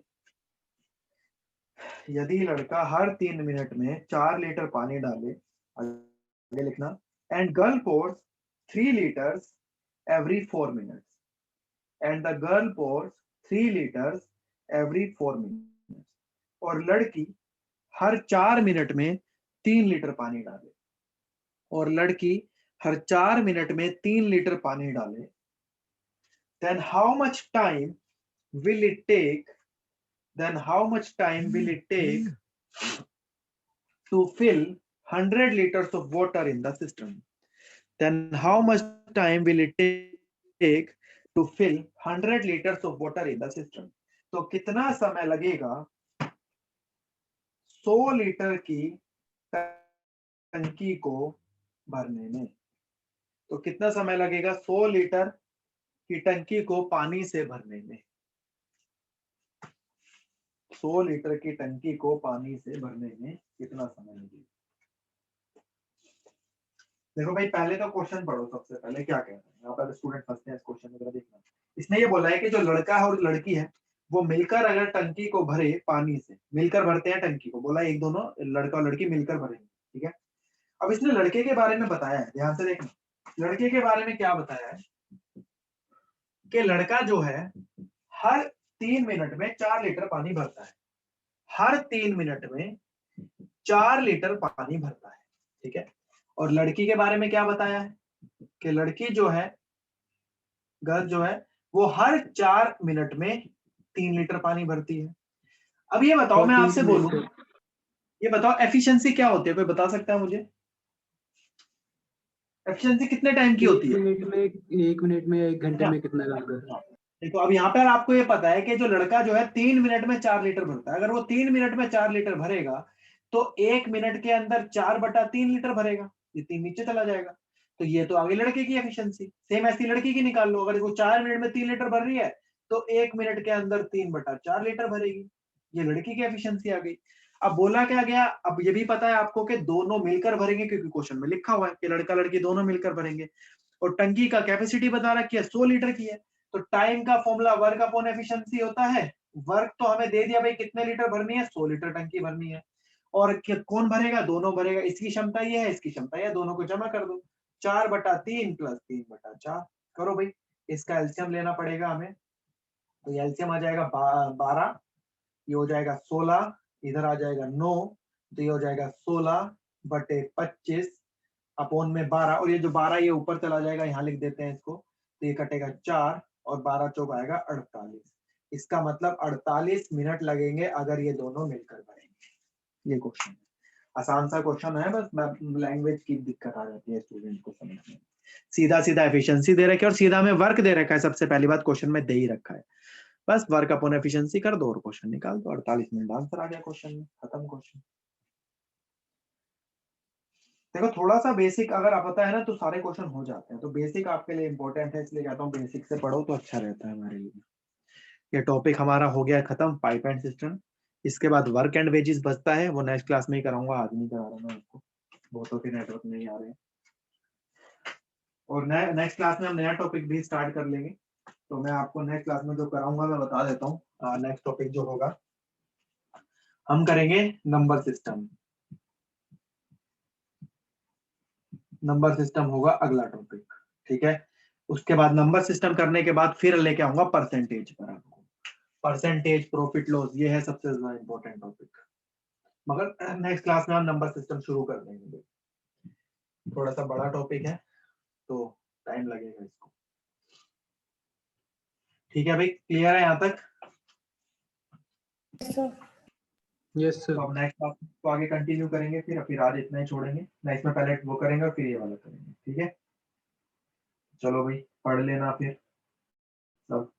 यदि लड़का हर 3 मिनट में 4 लीटर पानी डाले, आगे लिखना, and girl pores 3 liters every 4 minutes. And the girl pores 3 liters every 4 minutes. और लड़की हर 4 मिनट में 3 लीटर पानी डाले, और लड़की हर 4 मिनट में 3 लीटर पानी डाले, then how much time will it take, then how much time will it take to fill 100 liters of water in the cistern? Then how much time will it take to fill 100 liters of water in the cistern? तो कितना समय लगेगा 100 litre की टंकी को भरने में? तो कितना समय लगेगा 100 लीटर की टंकी को पानी से भरने में? 100 लीटर की टंकी को पानी से भरने में कितना समय लगेगा? देखो भाई, पहले तो क्वेश्चन पढ़ो। सबसे पहले क्या कहते हैं यहाँ पर स्टूडेंट फंसते हैं इस क्वेश्चन में, देखना। इसने ये बोला है कि जो लड़का है और लड़की है वो मिलकर अगर टंकी को भरे पानी से, मिलकर भरते हैं टंकी को, बोला एक दोनों लड़का और लड़की मिलकर भरेंगे, ठीक है। अब इसने लड़के के बारे में बताया है, ध्यान से देखना। लड़के के बारे में क्या बताया है कि लड़का जो है हर 3 मिनट में 4 लीटर पानी भरता है, हर 3 मिनट में 4 लीटर पानी भरता है, ठीक है। और लड़की के बारे में क्या बताया है कि लड़की जो है, गर्ल जो है, वो हर 4 मिनट में 3 लीटर पानी भरती है। अब ये बताओ, मैं आपसे बोलूं, ये बताओ एफिशिएंसी क्या होती है? कोई बता सकता है मुझे एफिशिएंसी कितने टाइम की होती है? 1 मिनट में 1 घंटे में कितना काम करता है? देखो अब यहाँ पर आपको ये पता है कि जो लड़का जो है 3 मिनट में 4 लीटर भरता है। अगर वो 3 मिनट में 4 लीटर भरेगा तो 1 मिनट के अंदर 4/3 लीटर भरेगा, ये 3 नीचे चला जाएगा। तो ये तो आगे लड़के की एफिशिएंसी। सेम ऐसी लड़की की निकाल लो, अगर वो 4 मिनट में 3 लीटर भर रही है तो 1 मिनट के अंदर 3/4 लीटर भरेगी, ये लड़की की एफिशिएंसी आ गई। अब बोला क्या गया, अब ये भी पता है आपको कि दोनों मिलकर भरेंगे, क्योंकि क्वेश्चन में लिखा हुआ है कि लड़का लड़की दोनों मिलकर भरेंगे। और टंकी का कैपेसिटी बता रखी है 100 लीटर की है, तो टाइम का फॉर्मूला वर्क अपॉन एफिशिएंसी होता है वर्क तो हमें दे दिया भाई, कितने लीटर भरनी है, 100 लीटर टंकी भरनी है। और कौन भरेगा, दोनों भरेगा, इसकी क्षमता ये है, इसकी क्षमता ये, दोनों को जमा कर दो, 4/3 प्लस 3/4 करो भाई। इसका एलसीएम लेना पड़ेगा हमें, तो एलसीएम आ जाएगा 12, ये हो जाएगा 16, इधर आ जाएगा 9, तो ये हो जाएगा 16/25 अपॉन में 12, और ये जो 12 ये ऊपर चला जाएगा, यहाँ लिख देते हैं इसको, तो ये कटेगा 4 और 12 चौक आएगा 48। इसका मतलब 48 मिनट लगेंगे अगर ये दोनों मिलकर भरेंगे। ये क्वेश्चन आसान सा क्वेश्चन है, बस लैंग्वेज की दिक्कत आ जाती है स्टूडेंट को समझने में। सीधा सीधा एफिशिएंसी दे रखा है और सीधा हमें वर्क दे रखा है, सबसे पहली बात क्वेश्चन में दे ही रखा है, बस वर्क अपॉन एफिशिएंसी कर दो और क्वेश्चन निकाल दो, 48 मिनट आंसर आ गया क्वेश्चन में, खत्म क्वेश्चन। देखो थोड़ा सा बेसिक अगर आप पता है ना तो सारे क्वेश्चन हो जाते हैं, तो बेसिक आपके लिए इंपॉर्टेंट है, इसलिए कहता हूँ बेसिक से पढ़ो तो अच्छा रहता है हमारे लिए। ये टॉपिक हमारा हो गया खत्म, पाइप एंड सिस्टम। इसके बाद वर्क एंड वेजेस बचता है, वो नेक्स्ट क्लास में ही कराऊंगा, आज नहीं करा रहा मैं उसको, बहुतों के नेटवर्क नहीं आ रहे हैं। और नेक्स्ट क्लास में हम नया टॉपिक भी स्टार्ट कर लेंगे, तो मैं आपको नेक्स्ट क्लास में जो कराऊंगा मैं बता देता हूँ। नेक्स्ट टॉपिक जो होगा हम करेंगे नंबर सिस्टम, नंबर सिस्टम होगा अगला टॉपिक, ठीक है। उसके बाद नंबर सिस्टम करने के बाद फिर लेके आऊंगा परसेंटेज पर आपको, परसेंटेज, प्रॉफिट लॉस, ये है सबसे ज्यादा इंपॉर्टेंट टॉपिक। मगर नेक्स्ट क्लास में हम नंबर सिस्टम शुरू कर देंगे, थोड़ा सा बड़ा टॉपिक है तो टाइम लगेगा इसको, ठीक है भाई, क्लियर है यहाँ तक? यस तो सर। अब नेक्स्ट क्लास को आगे कंटिन्यू करेंगे, फिर आज इतना ही छोड़ेंगे, नेक्स्ट में पहले वो करेंगे और फिर ये वाला करेंगे, ठीक है। चलो भाई पढ़ लेना फिर सब।